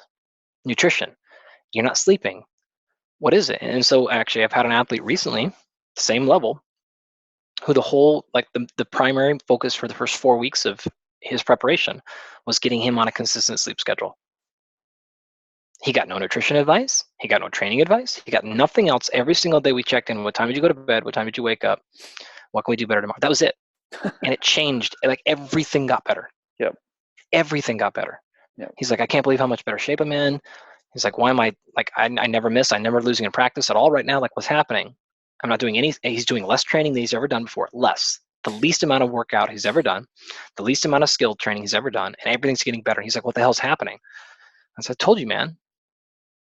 S2: nutrition? You're not sleeping. What is it? And so actually, I've had an athlete recently, same level, who the primary focus for the first 4 weeks of his preparation was getting him on a consistent sleep schedule. He got no nutrition advice. He got no training advice. He got nothing else. Every single day we checked in. What time did you go to bed? What time did you wake up? What can we do better tomorrow? That was it. And it changed. Like, everything got better.
S1: Yep.
S2: Everything got better.
S1: Yep.
S2: He's like, I can't believe how much better shape I'm in. He's like, why am I like, I never miss. I'm never losing in practice at all right now. Like, what's happening? I'm not doing anything. He's doing less training than he's ever done before. Less. The least amount of workout he's ever done. The least amount of skill training he's ever done. And everything's getting better. He's like, what the hell's happening? I said, I told you, man.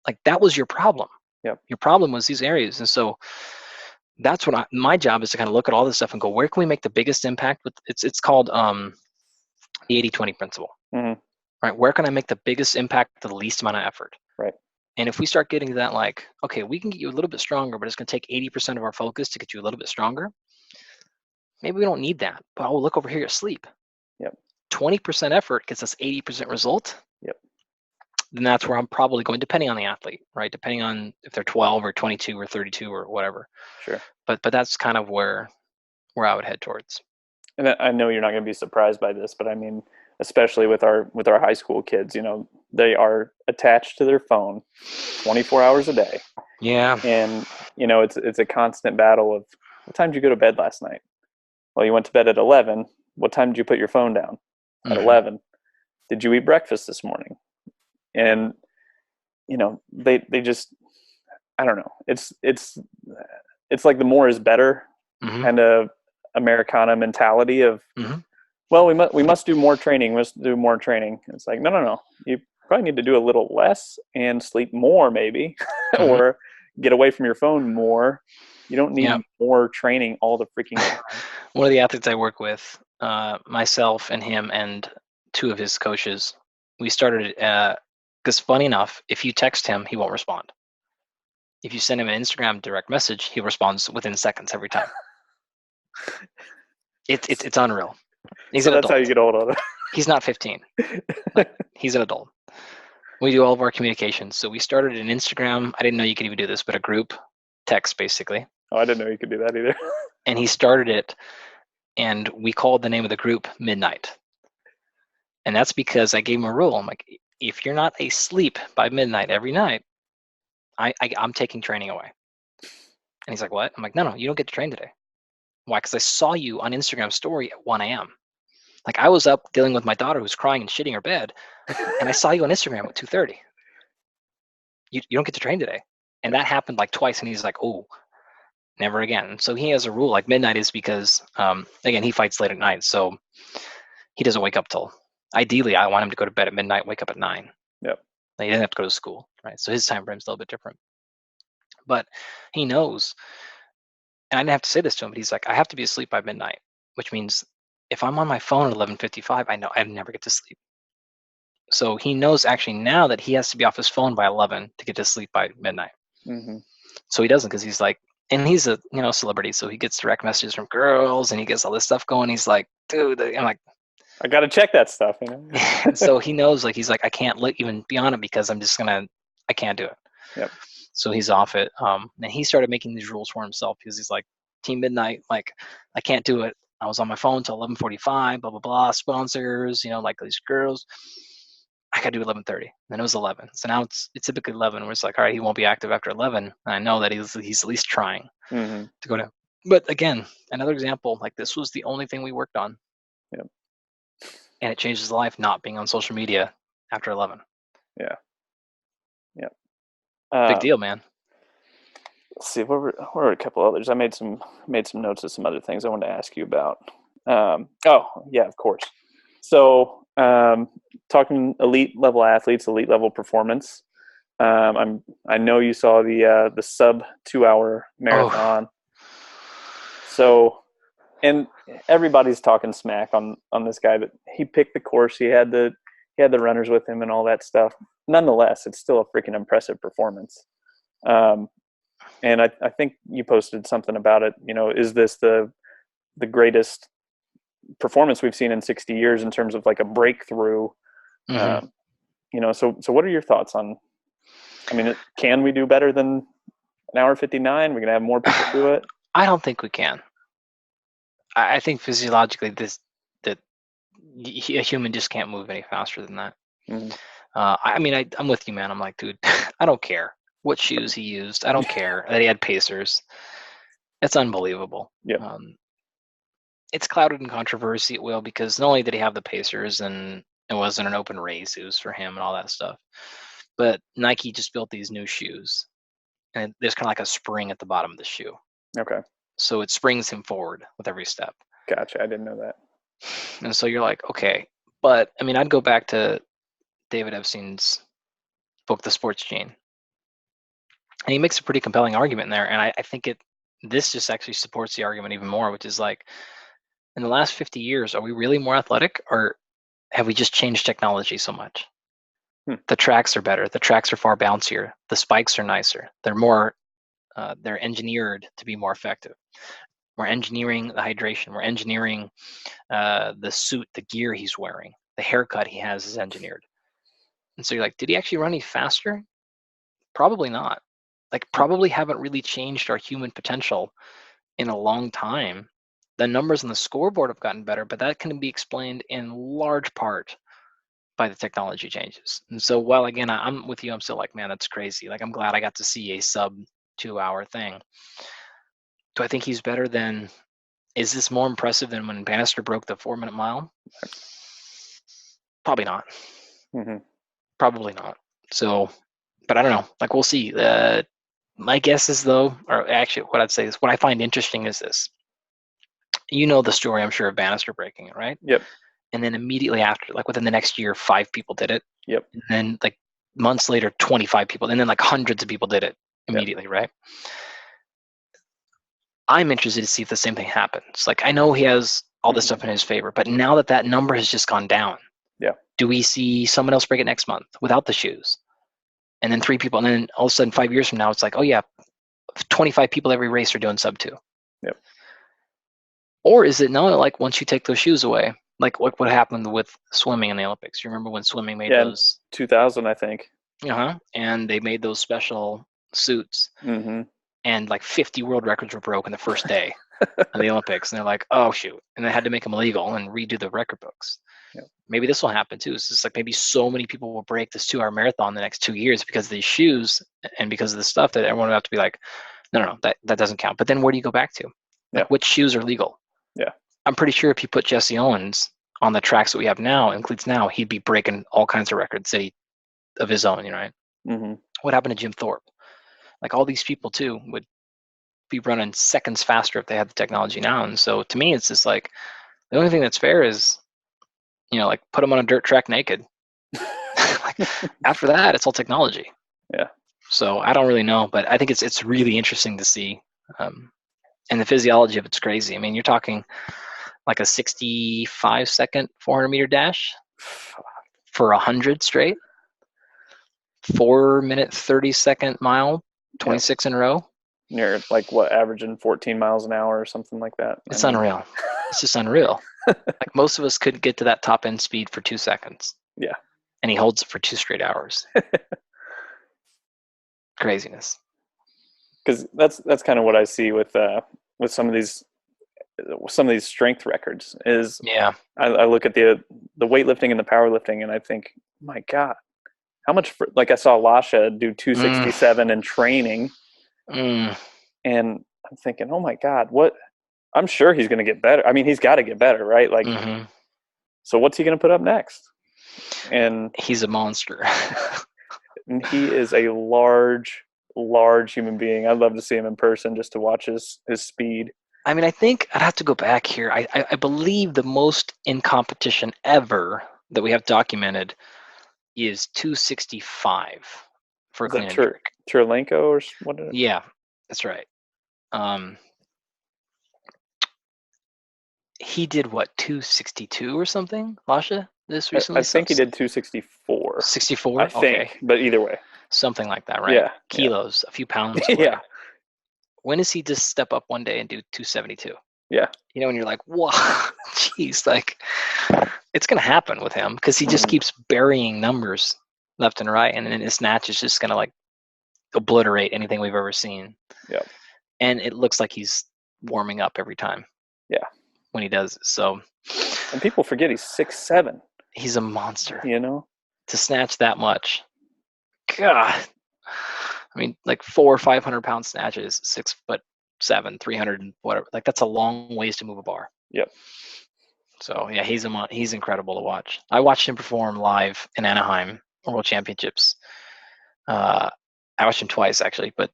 S2: Like, that was your problem.
S1: Yep.
S2: Your problem was these areas. And so that's what my job is, to kind of look at all this stuff and go, where can we make the biggest impact with it's called the 80-20 principle. Right? Where can I make the biggest impact with the least amount of effort?
S1: Right.
S2: And if we start getting to that, like, okay, we can get you a little bit stronger, but it's going to take 80% of our focus to get you a little bit stronger. Maybe we don't need that. But look over here at sleep.
S1: Yep.
S2: 20% effort gets us 80% result.
S1: Yep.
S2: Then that's where I'm probably going, depending on the athlete, right? Depending on if they're 12 or 22 or 32 or whatever.
S1: Sure.
S2: But that's kind of where I would head towards.
S1: And I know you're not going to be surprised by this, but I mean, especially with our high school kids, you know, they are attached to their phone 24 hours a day.
S2: Yeah.
S1: And, you know, it's a constant battle of, what time did you go to bed last night? Well, you went to bed at 11. What time did you put your phone down? At 11. Did you eat breakfast this morning? And, you know, they just, I don't know. It's like the more is better kind of Americana mentality of, well, we must do more training. We must do more training. It's like, no. You probably need to do a little less and sleep more, maybe, or get away from your phone more. You don't need more training all the freaking time.
S2: One of the athletes I work with, myself and him and two of his coaches, we started, because funny enough, if you text him, he won't respond. If you send him an Instagram direct message, he responds within seconds every time. It's unreal. He's an
S1: that's
S2: adult.
S1: how you get hold of it.
S2: He's not 15. Like, he's an adult. We do all of our communications. So we started an Instagram. I didn't know you could even do this, but a group text, basically.
S1: Oh, I didn't know you could do that either.
S2: And he started it, and we called the name of the group Midnight. And that's because I gave him a rule. I'm like, if you're not asleep by midnight every night, I'm taking training away. And he's like, what? I'm like, no, you don't get to train today. Why? Because I saw you on Instagram story at 1 a.m. Like, I was up dealing with my daughter who's crying and shitting her bed, and I saw you on Instagram at 2:30. You don't get to train today. And that happened like twice, and he's like, oh, never again. So he has a rule, like midnight is because, again, he fights late at night, so he doesn't wake up till, ideally, I want him to go to bed at midnight, wake up at 9.
S1: Yep.
S2: Like, he doesn't have to go to school, right? So his time frame's a little bit different. But he knows, and I didn't have to say this to him, but he's like, I have to be asleep by midnight, which means if I'm on my phone at 11:55, I know I never get to sleep. So he knows actually now that he has to be off his phone by 11 to get to sleep by midnight. So he doesn't, because he's like, and he's a celebrity, so he gets direct messages from girls and he gets all this stuff going. He's like, dude, I'm like,
S1: I got to check that stuff, you know?
S2: So he knows, like, he's like, I can't even be on it because I can't do it.
S1: Yep.
S2: So he's off it. And he started making these rules for himself because he's like, Team Midnight, like, I can't do it. I was on my phone till 11:45, blah, blah, blah, sponsors, like these girls. I got to do 11:30. Then it was 11. So now it's typically 11 where it's like, all right, he won't be active after 11. And I know that he's at least trying to go down. But again, another example, like, this was the only thing we worked on.
S1: Yep.
S2: And it changed his life not being on social media after 11.
S1: Yeah. Yep.
S2: Big deal, man.
S1: Let's see, what were a couple others? I made some notes of some other things I wanted to ask you about. Oh, yeah, of course. So, talking elite level athletes, elite level performance. I know you saw the sub 2 hour
S2: Oh,
S1: marathon. So, and everybody's talking smack on this guy, but he picked the course. He had the runners with him and all that stuff. Nonetheless, it's still a freaking impressive performance. Um, and I think you posted something about it. Is this the greatest performance we've seen in 60 years in terms of like a breakthrough?
S2: hmm
S1: Um, so what are your thoughts on? I mean, can we do better than an hour 59? We're gonna have more people do it.
S2: I don't think we can. I think physiologically, that a human just can't move any faster than that.
S1: Mm-hmm.
S2: I mean, I'm with you, man. I'm like, dude, I don't care what shoes he used. I don't care that he had Pacers. It's unbelievable.
S1: Yep.
S2: It's clouded in controversy, it will, because not only did he have the Pacers and it wasn't an open race, it was for him and all that stuff, but Nike just built these new shoes, and there's kind of like a spring at the bottom of the shoe.
S1: Okay.
S2: So it springs him forward with every step.
S1: Gotcha. I didn't know that.
S2: And so you're like, okay. But I mean, I'd go back to David Epstein's book, The Sports Gene. And he makes a pretty compelling argument there. And I think this just actually supports the argument even more, which is like, in the last 50 years, are we really more athletic, or have we just changed technology so much? The tracks are better. The tracks are far bouncier. The spikes are nicer. They're engineered to be more effective. We're engineering the hydration. We're engineering the suit, the gear he's wearing. The haircut he has is engineered. And so you're like, did he actually run any faster? Probably not. Like, probably haven't really changed our human potential in a long time. The numbers on the scoreboard have gotten better, but that can be explained in large part by the technology changes. And so, while again, I'm with you, I'm still like, man, that's crazy. Like, I'm glad I got to see a sub 2 hour thing. Do I think he's better than? Is this more impressive than when Bannister broke the 4 minute mile? Probably not.
S1: Mm-hmm.
S2: Probably not. So, but I don't know. Like, we'll see. My guess is, though, or actually, what I'd say is, what I find interesting is this. You know the story, I'm sure, of Bannister breaking it, right?
S1: Yep.
S2: And then immediately after, like within the next year, 5 people did it.
S1: Yep.
S2: And then like months later, 25 people, and then like hundreds of people did it immediately,
S1: Yep.
S2: right? I'm interested to see if the same thing happens. Like, I know he has all this stuff in his favor, but now that number has just gone down,
S1: Yeah.
S2: do we see someone else break it next month without the shoes? And then 3 people, and then all of a sudden 5 years from now, it's like, oh yeah, 25 people every race are doing sub 2.
S1: Yep.
S2: Or is it no, like once you take those shoes away, like what happened with swimming in the Olympics? You remember when swimming made those?
S1: 2000, I think.
S2: And they made those special suits,
S1: Mm-hmm.
S2: and like 50 world records were broken the first day of the Olympics, and they're like, oh shoot, and they had to make them illegal and redo the record books.
S1: Yep.
S2: Maybe this will happen too. It's just like maybe so many people will break this 2 hour marathon the next 2 years because of these shoes and because of the stuff, that everyone will have to be like, no, that doesn't count. But then where do you go back to? Like, which shoes are legal?
S1: Yeah.
S2: I'm pretty sure if you put Jesse Owens on the tracks that we have now, in cleats now, he'd be breaking all kinds of records of his own, right?
S1: Mm-hmm.
S2: What happened to Jim Thorpe? Like, all these people too would be running seconds faster if they had the technology now. And so to me, it's just like, the only thing that's fair is, like, put them on a dirt track naked. Like, after that, it's all technology.
S1: Yeah.
S2: So I don't really know, but I think it's really interesting to see. And the physiology of it's crazy. I mean, you're talking like a 65-second 400-meter dash for 100 straight, 4-minute 30-second mile, 26 in a row.
S1: You're like, what, averaging 14 miles an hour or something like that?
S2: It's unreal. It's just unreal. Like, most of us could get to that top end speed for 2 seconds.
S1: Yeah.
S2: And he holds it for 2 straight hours. Craziness.
S1: Because that's kind of what I see with some of these strength records is.
S2: Yeah.
S1: I look at the weightlifting and the powerlifting, and I think, my God, how much? Like, I saw Lasha do 267 in training, and I'm thinking, oh my God, what? I'm sure he's going to get better. I mean, he's got to get better, right? Like, so what's he going to put up next? And
S2: he's a monster.
S1: And he is a large human being. I'd love to see him in person just to watch his speed.
S2: I mean, I think I'd have to go back here. I believe the most in competition ever that we have documented is 265 for a
S1: Is that
S2: clean and jerk.
S1: Churlenko or what?
S2: Yeah, that's right. He did what, 262 or something, Lasha, this
S1: I
S2: recently?
S1: think he did 264.
S2: 64?
S1: I
S2: Okay.
S1: think, but either way.
S2: Something like that, right?
S1: Yeah.
S2: Kilos, a few pounds
S1: Yeah.
S2: away. When does he just step up one day and do 272?
S1: Yeah.
S2: You know, and you're like, whoa, jeez, like it's going to happen with him because he just keeps burying numbers left and right. And then his snatch is just going to like obliterate anything we've ever seen.
S1: Yeah.
S2: And it looks like he's warming up every time.
S1: Yeah.
S2: When he does it. So.
S1: And people forget he's 6'7".
S2: He's a monster.
S1: You know?
S2: To snatch that much. God. I mean, like 400 or 500 pound snatches, 6'7", 300 and whatever. Like that's a long ways to move a bar.
S1: Yep.
S2: So yeah, he's incredible to watch. I watched him perform live in Anaheim World Championships. I watched him twice actually, but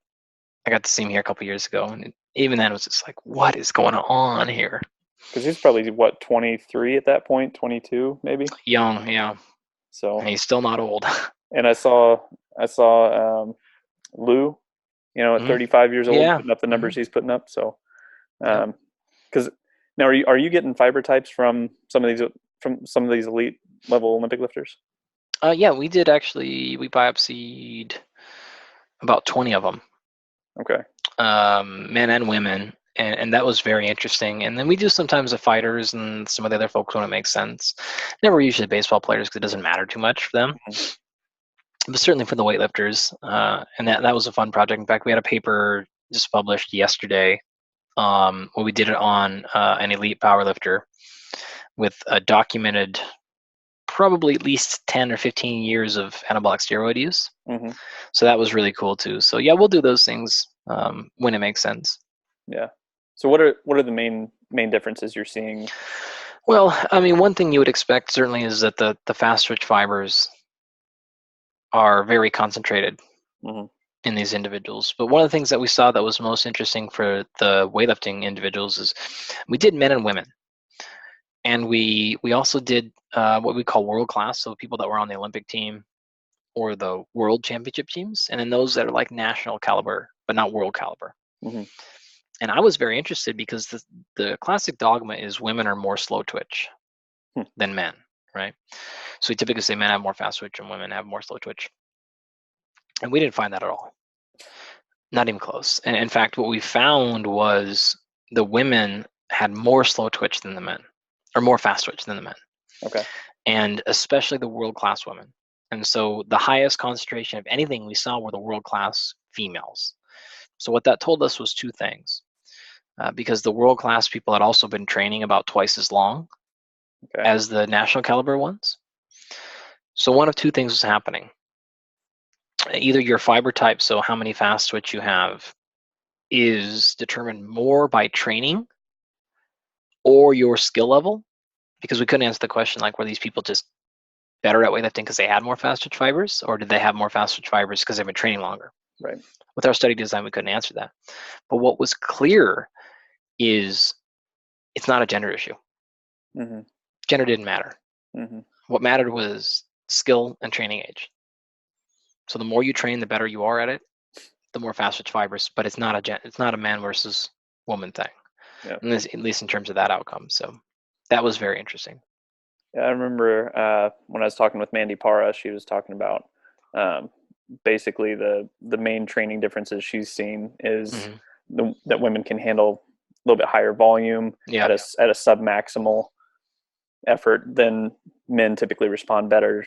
S2: I got to see him here a couple years ago, and even then it was just like, what is going on here?
S1: Because he's probably what, 23 at that point, 22 maybe.
S2: Young, yeah.
S1: So
S2: and he's still not old.
S1: And I saw Lou, at 35 years old, putting up the numbers he's putting up. So, because now are you getting fiber types from some of these elite level Olympic lifters?
S2: Yeah, we did actually. We biopsied about 20 of them.
S1: Okay.
S2: Men and women, and that was very interesting. And then we do sometimes the fighters and some of the other folks when it makes sense. Never usually baseball players because it doesn't matter too much for them. But certainly for the weightlifters, and that was a fun project. In fact, we had a paper just published yesterday where we did it on an elite powerlifter with a documented probably at least 10 or 15 years of anabolic steroid use. So that was really cool too. So yeah, we'll do those things when it makes sense.
S1: Yeah. So what are the main differences you're seeing?
S2: Well, I mean, one thing you would expect certainly is that the fast twitch fibers are very concentrated in these individuals. But one of the things that we saw that was most interesting for the weightlifting individuals is we did men and women. And we also did what we call world class, so people that were on the Olympic team or the world championship teams, and then those that are like national caliber, but not world caliber. And I was very interested because the classic dogma is women are more slow twitch than men, right? So we typically say men have more fast twitch and women have more slow twitch. And we didn't find that at all. Not even close. And in fact, what we found was the women had more slow twitch than the men, or more fast twitch than the men.
S1: Okay.
S2: And especially the world-class women. And so the highest concentration of anything we saw were the world-class females. So what that told us was two things. Because the world-class people had also been training about twice as long as the national caliber ones. So one of two things was happening. Either your fiber type, so how many fast twitch you have, is determined more by training or your skill level, because we couldn't answer the question like, were these people just better at weightlifting because they had more fast twitch fibers, or did they have more fast twitch fibers because they've been training longer?
S1: Right.
S2: With our study design, we couldn't answer that. But what was clear is it's not a gender issue. Gender didn't matter. What mattered was skill and training age. So the more you train, the better you are at it, the more fast twitch fibers. But it's not a man versus woman thing, at least in terms of that outcome. So that was very interesting.
S1: Yeah, I remember when I was talking with Mandy Para, she was talking about basically the main training differences she's seen is that women can handle a little bit higher volume at a sub-maximal effort than men typically respond better,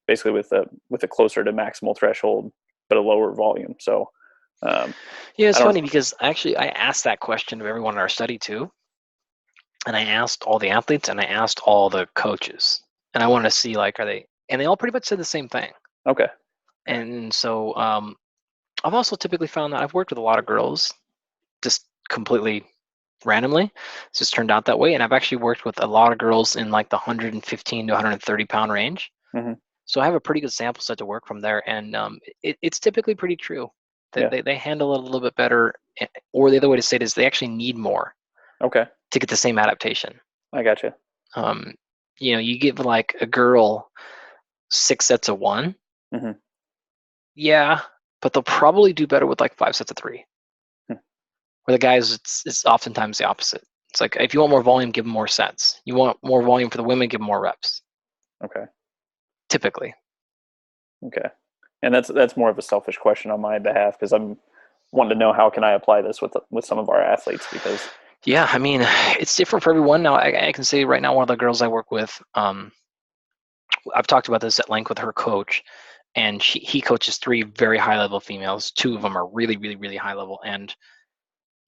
S1: basically with a closer to maximal threshold but a lower volume. So
S2: it's funny because actually I asked that question of everyone in our study too. And I asked all the athletes and I asked all the coaches, and I wanted to see and they all pretty much said the same thing.
S1: Okay.
S2: And so I've also typically found that I've worked with a lot of girls just completely randomly. It's just turned out that way. And I've actually worked with a lot of girls in like the 115 to 130 pound range. So I have a pretty good sample set to work from there. And it's typically pretty true. They handle it a little bit better or the other way to say it is they actually need more
S1: Okay.
S2: to get the same adaptation.
S1: I gotcha.
S2: You give like a girl 6 sets of 1,
S1: Hmm.
S2: yeah, but they'll probably do better with like 5 sets of 3.
S1: Hmm.
S2: Where the guys, it's oftentimes the opposite. It's like if you want more volume, give them more sets. You want more volume for the women, give them more reps.
S1: Okay.
S2: Typically.
S1: Okay. And that's more of a selfish question on my behalf because I'm wanting to know how can I apply this with some of our athletes because.
S2: Yeah, I mean, it's different for everyone. Now, I can say right now, one of the girls I work with, I've talked about this at length with her coach, and he coaches 3 very high level females. 2 of them are really, really, really high level, and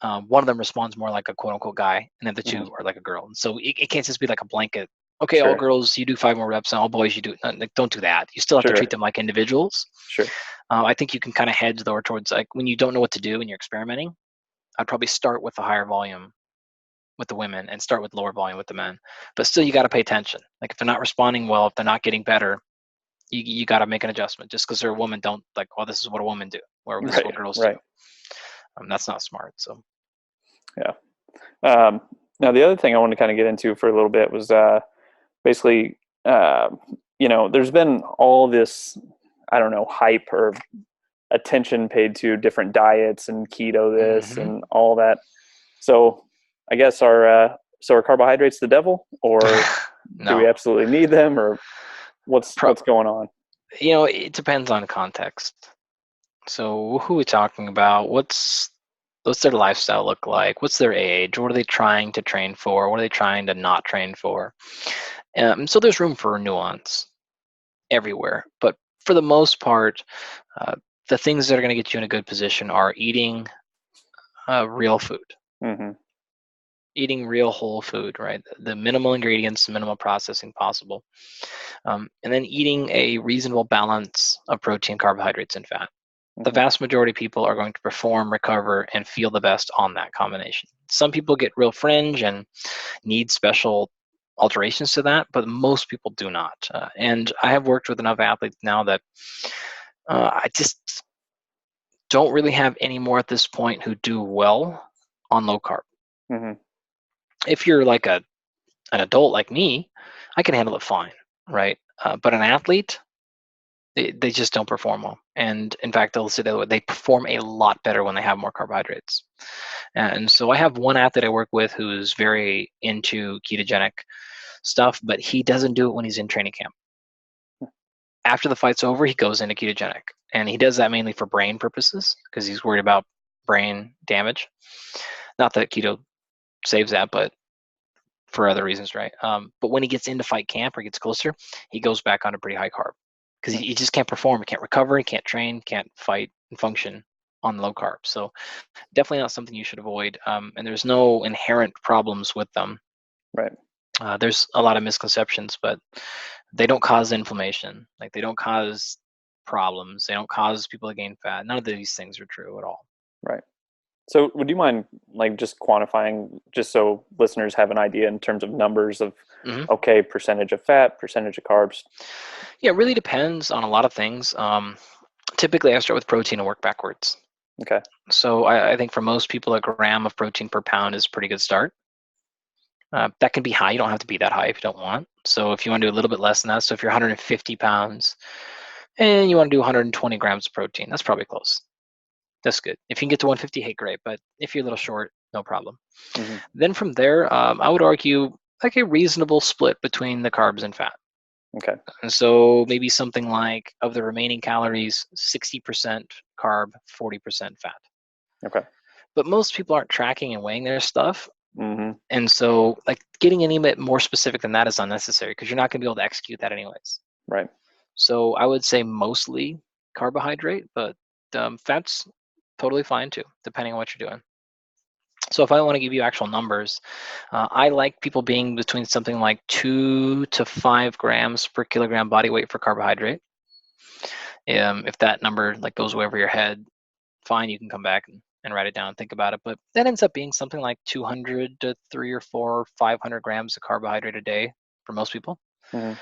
S2: one of them responds more like a quote unquote guy, and then the
S1: Mhm.
S2: 2 are like a girl. And so it can't just be like a blanket. Okay, all
S1: Sure.
S2: girls, you do 5 more reps, and all boys, you do. Like, don't do that. You still have to treat
S1: Sure.
S2: them like individuals.
S1: Sure.
S2: I think you can kind of hedge though towards like when you don't know what to do and you're experimenting. I'd probably start with a higher volume with the women and start with lower volume with the men. But still, you got to pay attention. Like if they're not responding well, if they're not getting better, you got to make an adjustment. Just because they're a woman, don't like, well, this is what a woman do, or this is
S1: Right.
S2: what girls do.
S1: Right.
S2: That's not smart. So
S1: Yeah. Now the other thing I wanted to kind of get into for a little bit was basically, uh, there's been all this, I don't know, hype or attention paid to different diets and keto this
S2: hmm
S1: and all that. So I guess are carbohydrates the devil, or do we
S2: no,
S1: absolutely need them, or what's
S2: Pro-
S1: going on?
S2: it depends on context. So who are we talking about? What's their lifestyle look like? What's their age? What are they trying to train for? What are they trying to not train for? So there's room for nuance everywhere. But for the most part, uh, the things that are going to get you in a good position are eating real food,
S1: Hmm.
S2: eating real whole food, right? The minimal ingredients, the minimal processing possible, and then eating a reasonable balance of protein, carbohydrates, and fat. The
S1: Hmm.
S2: vast majority of people are going to perform, recover, and feel the best on that combination. Some people get real fringe and need special alterations to that, but most people do not. And I have worked with enough athletes now that I just don't really have any more at this point who do well on low carb.
S1: Hmm.
S2: If you're like an adult like me, I can handle it fine, right? But an athlete, they just don't perform well. And in fact, they'll say that they perform a lot better when they have more carbohydrates. And so I have one athlete I work with who's very into ketogenic stuff, but he doesn't do it when he's in training camp. After the fight's over, he goes into ketogenic. And he does that mainly for brain purposes because he's worried about brain damage. Not that keto saves that, but for other reasons, right? But when he gets into fight camp or gets closer, he goes back on a pretty high carb because he just can't perform, he can't recover, he can't train, can't fight and function on low carb. So definitely not something you should avoid. And there's no inherent problems with them.
S1: Right.
S2: There's a lot of misconceptions, but they don't cause inflammation. Like they don't cause problems. They don't cause people to gain fat. None of these things are true at all.
S1: Right. So would you mind like just quantifying just so listeners have an idea in terms of numbers of
S2: hmm
S1: okay, percentage of fat, percentage of carbs?
S2: Yeah, it really depends on a lot of things. Typically, I start with protein and work backwards.
S1: Okay.
S2: So I think for most people, a gram of protein per pound is a pretty good start. That can be high. You don't have to be that high if you don't want. So if you want to do a little bit less than that, so if you're 150 pounds and you want to do 120 grams of protein, that's probably close. That's good. If you can get to 150, hey, great. But if you're a little short, no problem.
S1: Hmm.
S2: Then from there, I would argue like a reasonable split between the carbs and fat.
S1: Okay.
S2: And so maybe something like of the remaining calories, 60% carb, 40% fat.
S1: Okay.
S2: But most people aren't tracking and weighing their stuff.
S1: Hmm.
S2: And so like getting any bit more specific than that is unnecessary because you're not going to be able to execute that anyways.
S1: Right.
S2: So I would say mostly carbohydrate, but fat's totally fine too, depending on what you're doing. So if I want to give you actual numbers, I like people being between something like 2 to 5 grams per kilogram body weight for carbohydrate. If that number like goes way over your head, fine, you can come back and write it down and think about it. But that ends up being something like 200 to 3 or 4, 500 grams of carbohydrate a day for most people.
S1: Hmm.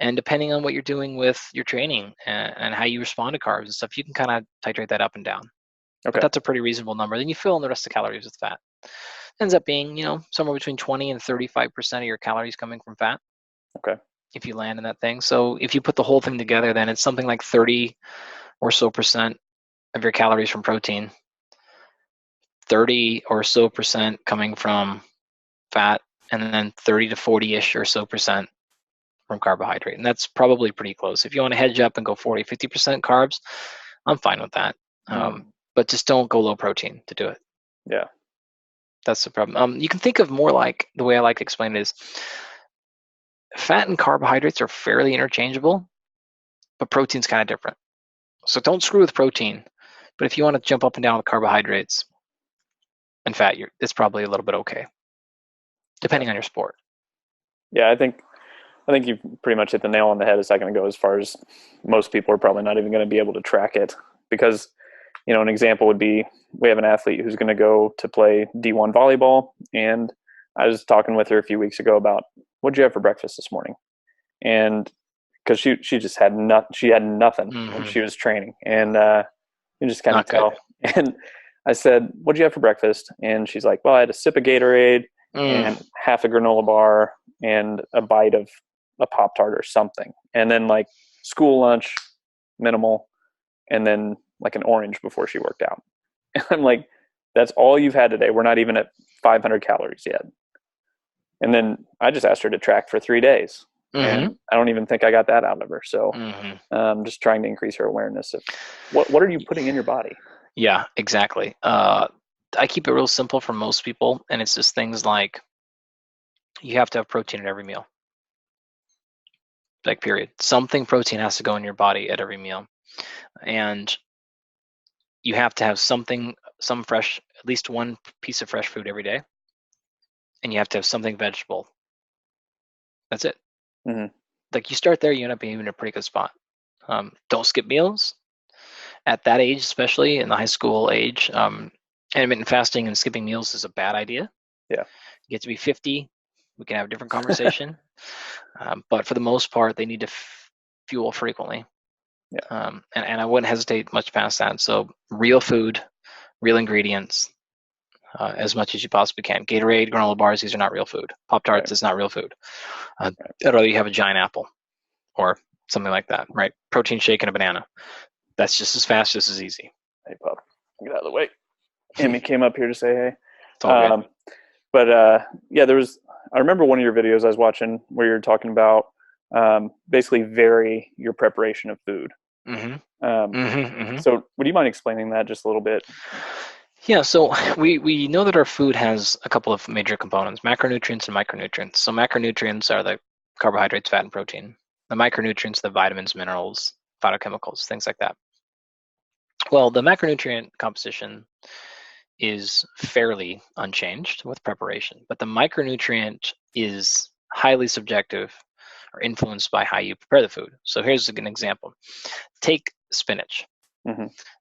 S2: And depending on what you're doing with your training and how you respond to carbs and stuff, you can kind of titrate that up and down.
S1: Okay.
S2: But that's a pretty reasonable number. Then you fill in the rest of the calories with fat. Ends up being, somewhere between 20 and 35% of your calories coming from fat.
S1: Okay.
S2: If you land in that thing. So if you put the whole thing together, then it's something like 30 or so percent of your calories from protein, 30 or so percent coming from fat, and then 30 to 40-ish or so percent from carbohydrate. And that's probably pretty close. If you want to hedge up and go 40, 50% carbs, I'm fine with that. But just don't go low protein to do it.
S1: Yeah.
S2: That's the problem. You can think of more like, the way I like to explain it is, fat and carbohydrates are fairly interchangeable, but protein's kind of different. So don't screw with protein. But if you want to jump up and down with carbohydrates and fat, it's probably a little bit okay, depending on your sport.
S1: Yeah, I think you pretty much hit the nail on the head a second ago, as far as most people are probably not even going to be able to track it. Because, an example would be, we have an athlete who's going to go to play D1 volleyball, and I was talking with her a few weeks ago about, what'd you have for breakfast this morning? And because she just had nothing when she was training, and you just kind of tell. And I said, what'd you have for breakfast? And she's like, well, I had a sip of Gatorade and half a granola bar and a bite of a Pop-Tart or something. And then like school lunch, minimal, and then like an orange before she worked out. And I'm like, that's all you've had today. We're not even at 500 calories yet. And then I just asked her to track for 3 days. And I don't even think I got that out of her. So just trying to increase her awareness of what are you putting in your body?
S2: Yeah, exactly. I keep it real simple for most people, and it's just things like, you have to have protein at every meal. Like, period. Something protein has to go in your body at every meal. And you have to have some fresh, at least one piece of fresh food every day. And you have to have something vegetable. That's it. Like, you start there, you end up being in a pretty good spot. Don't skip meals. At that age, especially in the high school age, intermittent fasting and skipping meals is a bad idea.
S1: Yeah.
S2: You get to be 50, we can have a different conversation. But for the most part, they need to fuel frequently.
S1: Yeah.
S2: And I wouldn't hesitate much past that. So real food, real ingredients, as much as you possibly can. Gatorade, granola bars, these are not real food. Pop-Tarts is not real food. I'd rather you have a giant apple or something like that, right? Protein shake and a banana. That's just as fast, just as easy.
S1: Hey, pup, get out of the way. Amy came up here to say hey.
S2: It's all good.
S1: But I remember one of your videos I was watching where you're talking about basically vary your preparation of food. So would you mind explaining that just a little bit?
S2: Yeah, so we know that our food has a couple of major components, macronutrients and micronutrients. So macronutrients are the carbohydrates, fat, and protein. The micronutrients are the vitamins, minerals, phytochemicals, things like that. Well, the macronutrient composition is fairly unchanged with preparation, but the micronutrient is highly subjective or influenced by how you prepare the food. So here's an example. Take spinach.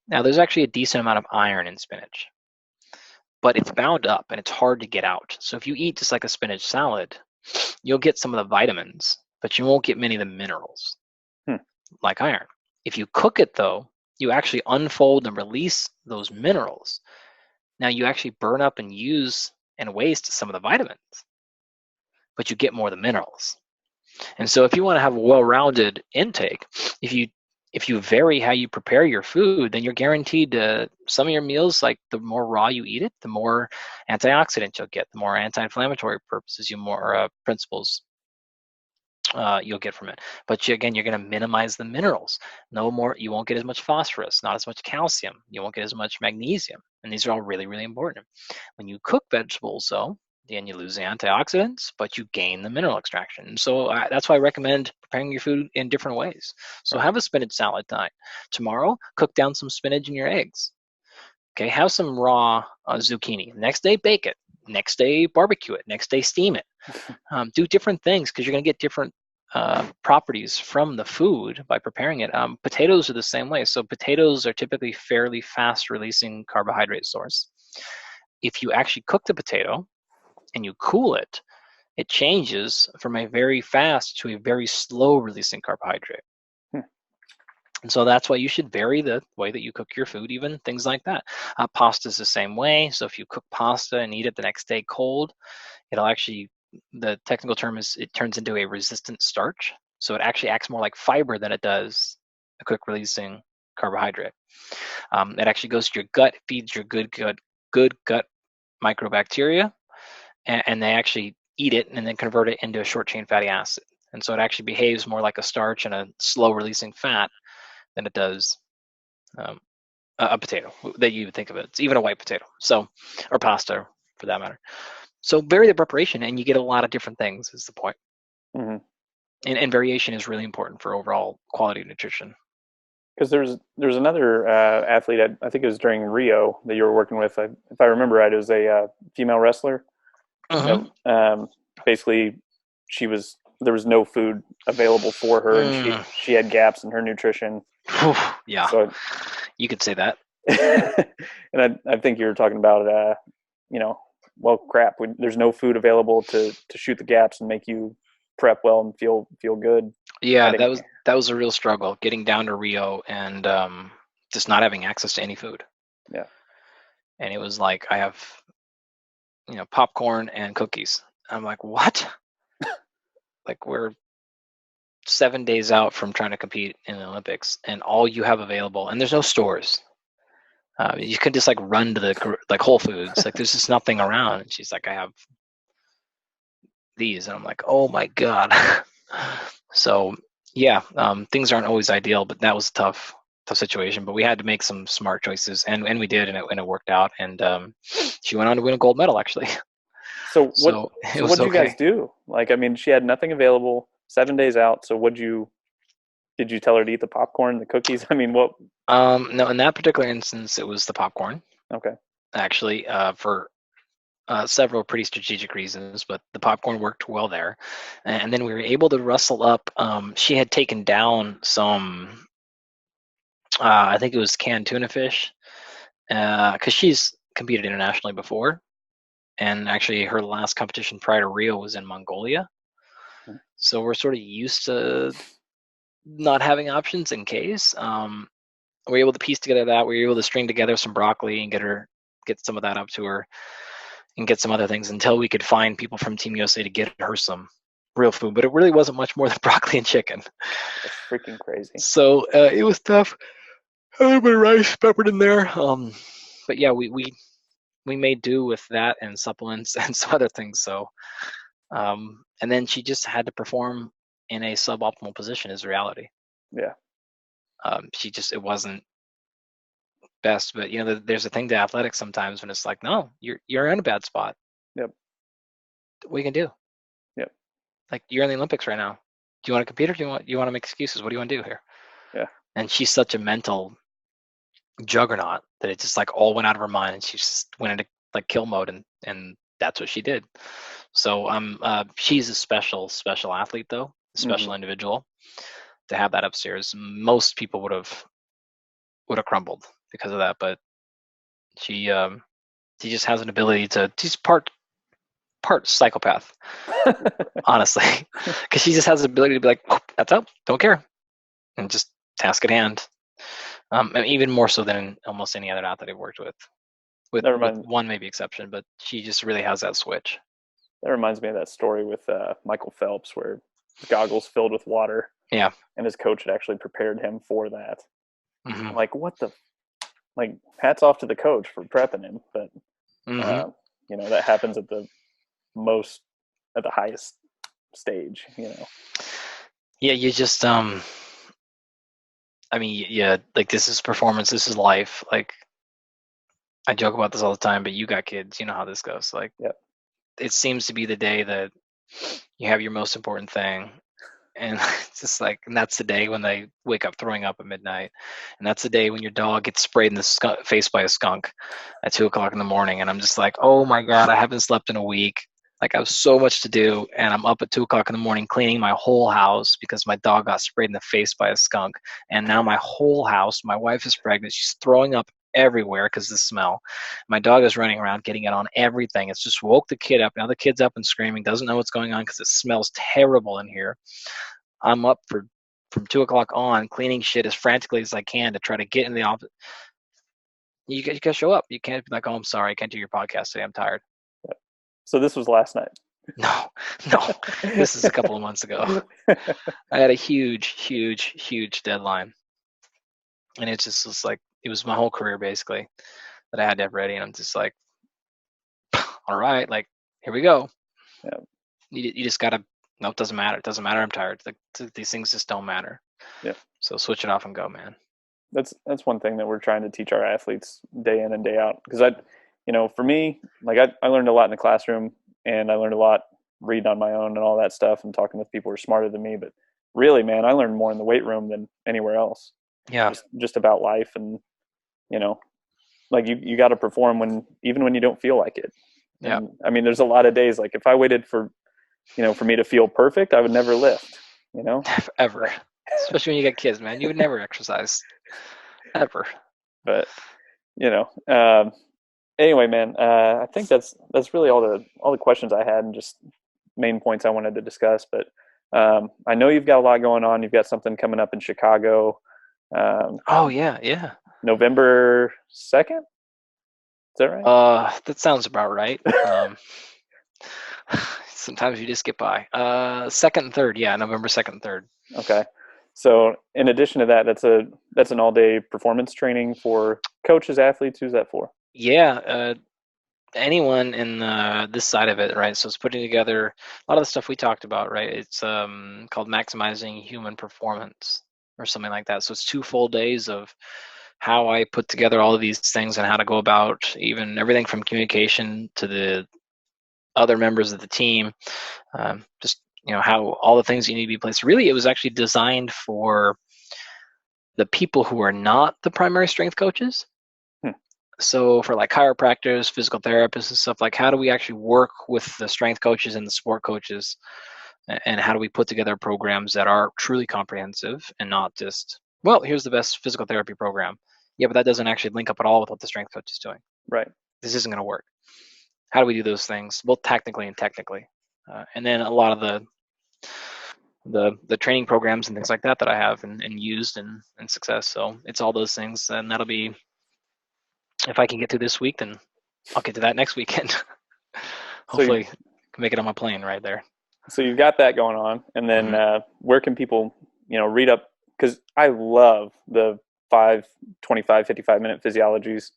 S2: Now, there's actually a decent amount of iron in spinach, but it's bound up and it's hard to get out. So if you eat just like a spinach salad, you'll get some of the vitamins, but you won't get many of the minerals, like iron. If you cook it, though, you actually unfold and release those minerals. Now you actually burn up and use and waste some of the vitamins, but you get more of the minerals. And so if you want to have a well-rounded intake, if you vary how you prepare your food, then you're guaranteed some of your meals, like the more raw you eat it, the more antioxidants you'll get, the more anti-inflammatory purposes, more principles you'll get from it. But you're going to minimize the minerals. You won't get as much phosphorus, not as much calcium. You won't get as much magnesium. And these are all really, really important. When you cook vegetables, though, then you lose the antioxidants, but you gain the mineral extraction. And so that's why I recommend preparing your food in different ways. So have a spinach salad tonight. Tomorrow, cook down some spinach in your eggs. Okay, have some raw zucchini. Next day, bake it. Next day, barbecue it. Next day, steam it. Do different things because you're going to get different properties from the food by preparing it. Potatoes are the same way. So potatoes are typically fairly fast-releasing carbohydrate source. If you actually cook the potato and you cool it, it changes from a very fast to a very slow-releasing carbohydrate. And so that's why you should vary the way that you cook your food, even things like that. Pasta is the same way. So if you cook pasta and eat it the next day cold, it'll actually, the technical term is it turns into a resistant starch. So it actually acts more like fiber than it does a quick releasing carbohydrate. It actually goes to your gut, feeds your good gut microbacteria, and they actually eat it and then convert it into a short chain fatty acid. And so it actually behaves more like a starch and a slow releasing fat than it does um, a potato that you would think of it. It's even a white potato, so, or pasta for that matter. So vary the preparation, and you get a lot of different things. Is the point.
S1: Mm-hmm.
S2: And variation is really important for overall quality of nutrition.
S1: Because there's another athlete, I think it was during Rio that you were working with. If I remember right, it was a female wrestler.
S2: Mm-hmm.
S1: Basically, there was no food available for her, and she had gaps in her nutrition.
S2: Yeah,
S1: so
S2: you could say that.
S1: And I think you were talking about well, crap, there's no food available to shoot the gaps and make you prep well and feel good.
S2: Yeah, that was a real struggle getting down to Rio and just not having access to any food.
S1: Yeah.
S2: And it was like, I have, popcorn and cookies. I'm like, what? Like, we're 7 days out from trying to compete in the Olympics, and all you have available, and there's no stores. You can just like run to the like Whole Foods. Like, there's just nothing around. And she's like, I have these, and I'm like, oh my god. So yeah, things aren't always ideal, but that was a tough situation. But we had to make some smart choices, and we did, and it worked out. And she went on to win a gold medal, actually.
S1: So what did you guys do? Like, I mean, she had nothing available, 7 days out. So did you tell her to eat the popcorn, the cookies? I mean, what?
S2: No, in that particular instance, it was the popcorn.
S1: Okay.
S2: Actually, for several pretty strategic reasons, but the popcorn worked well there. And then we were able to rustle up. She had taken down some, I think it was canned tuna fish, because she's competed internationally before. And actually, her last competition prior to Rio was in Mongolia. So we're sort of used to not having options in case. We were able to piece together that. We were able to string together some broccoli and get some of that up to her, and get some other things until we could find people from Team USA to get her some real food. But it really wasn't much more than broccoli and chicken.
S1: That's freaking crazy.
S2: So it was tough. A little bit of rice peppered in there. But yeah, we made do with that and supplements and some other things. So, and then she just had to perform in a suboptimal position is reality.
S1: Yeah.
S2: It wasn't best, but there's a thing to athletics sometimes when it's like, no, you're in a bad spot.
S1: Yep.
S2: What you can do?
S1: Yep.
S2: Like, you're in the Olympics right now. Do you want to compete, or do you want to make excuses? What do you want to do here?
S1: Yeah.
S2: And she's such a mental juggernaut that it just like all went out of her mind, and she just went into like kill mode, and that's what she did. So she's a special athlete, though, a special individual. To have that upstairs, most people would have crumbled because of that, but she just has an ability to. She's part psychopath, honestly, because she just has the ability to be like, that's up, don't care, and just task at hand. And even more so than almost any other athlete I've worked with one maybe exception, but she just really has that switch.
S1: That reminds me of that story with Michael Phelps, where goggles filled with water.
S2: Yeah.
S1: And his coach had actually prepared him for that.
S2: Mm-hmm.
S1: Like, what the? Like, hats off to the coach for prepping him, but that happens at the highest stage.
S2: Yeah, you just I mean, yeah, like, this is performance, this is life. Like, I joke about this all the time, but you got kids, you know how this goes. Like,
S1: yep.
S2: It seems to be the day that you have your most important thing, and it's just like, and that's the day when they wake up throwing up at midnight, and that's the day when your dog gets sprayed in the face by a skunk at 2:00 in the morning, and I'm just like, oh my god, I haven't slept in a week. Like, I have so much to do, and I'm up at 2:00 in the morning cleaning my whole house because my dog got sprayed in the face by a skunk, and now my whole house, my wife is pregnant, she's throwing up everywhere because of the smell. My dog is running around getting it on everything. It's just woke the kid up. Now the kid's up and screaming, doesn't know what's going on because it smells terrible in here. I'm up for from 2 o'clock on, cleaning shit as frantically as I can to try to get in the office. You got to show up. You can't be like, oh, I'm sorry, I can't do your podcast today. I'm tired.
S1: So this was last night.
S2: No, this is a couple of months ago. I had a huge deadline. And it just was like, it was my whole career basically that I had to have ready. And I'm just like, all right, like, here we go.
S1: Yeah.
S2: You just got to, no, it doesn't matter. It doesn't matter. I'm tired. These things just don't matter.
S1: Yeah.
S2: So switch it off and go, man.
S1: That's one thing that we're trying to teach our athletes day in and day out. Because for me, like I learned a lot in the classroom, and I learned a lot reading on my own and all that stuff, and talking with people who are smarter than me. But really, man, I learned more in the weight room than anywhere else.
S2: Yeah.
S1: Just about life, and like you got to perform even when you don't feel like it.
S2: Yeah.
S1: And, I mean, there's a lot of days, like if I waited for me to feel perfect, I would never lift,
S2: Ever. Especially when you get kids, man. You would never exercise. Ever.
S1: But, anyway, man, I think that's really all the questions I had, and just main points I wanted to discuss. But I know you've got a lot going on. You've got something coming up in Chicago.
S2: Oh, yeah.
S1: November 2nd? Is that right?
S2: That sounds about right. Sometimes you just get by. 2nd and 3rd, yeah, November 2nd and 3rd.
S1: Okay. So in addition to that, that's an all-day performance training for coaches, athletes. Who's that for?
S2: Yeah, anyone in this side of it, right? So it's putting together a lot of the stuff we talked about, right? It's called Maximizing Human Performance or something like that. So it's 2 full days of how I put together all of these things and how to go about even everything from communication to the other members of the team, just how all the things you need to be placed. Really, it was actually designed for the people who are not the primary strength coaches. So for like chiropractors, physical therapists and stuff, like how do we actually work with the strength coaches and the sport coaches, and how do we put together programs that are truly comprehensive and not just, well, here's the best physical therapy program. Yeah, but that doesn't actually link up at all with what the strength coach is doing.
S1: Right.
S2: This isn't going to work. How do we do those things, both tactically and technically? And then a lot of the training programs and things like that I have and used and success. So it's all those things, and that'll be, if I can get to this week, then I'll get to that next weekend. Hopefully can make it on my plane right there.
S1: So you've got that going on, and then where can people read up? Because I love the 5, 25, 55-minute physiologies.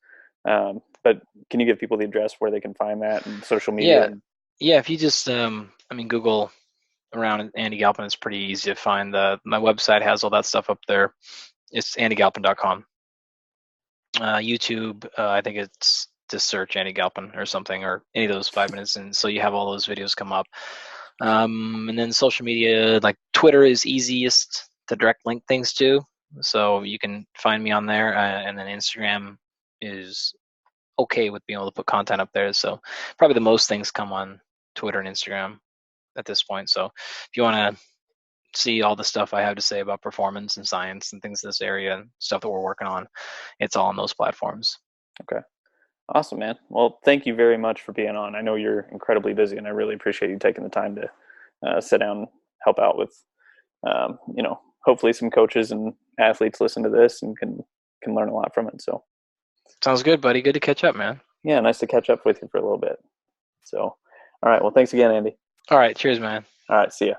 S1: But can you give people the address where they can find that and social media?
S2: Yeah. If you just, Google around Andy Galpin, it's pretty easy to find. My website has all that stuff up there. It's andygalpin.com. YouTube, I think it's just search Andy Galpin or something, or any of those 5 minutes, and so you have all those videos come up. And then social media, like Twitter is easiest to direct link things to, so you can find me on there, and then Instagram is okay with being able to put content up there. So probably the most things come on Twitter and Instagram at this point. So if you want to see all the stuff I have to say about performance and science and things in this area and stuff that we're working on, it's all on those platforms.
S1: Okay. Awesome, man. Well, thank you very much for being on. I know you're incredibly busy, and I really appreciate you taking the time to sit down and help out with, hopefully some coaches and athletes listen to this and can learn a lot from it. So
S2: sounds good, buddy. Good to catch up, man.
S1: Yeah, nice to catch up with you for a little bit. So, all right. Well, thanks again, Andy.
S2: All right. Cheers, man.
S1: All right. See ya.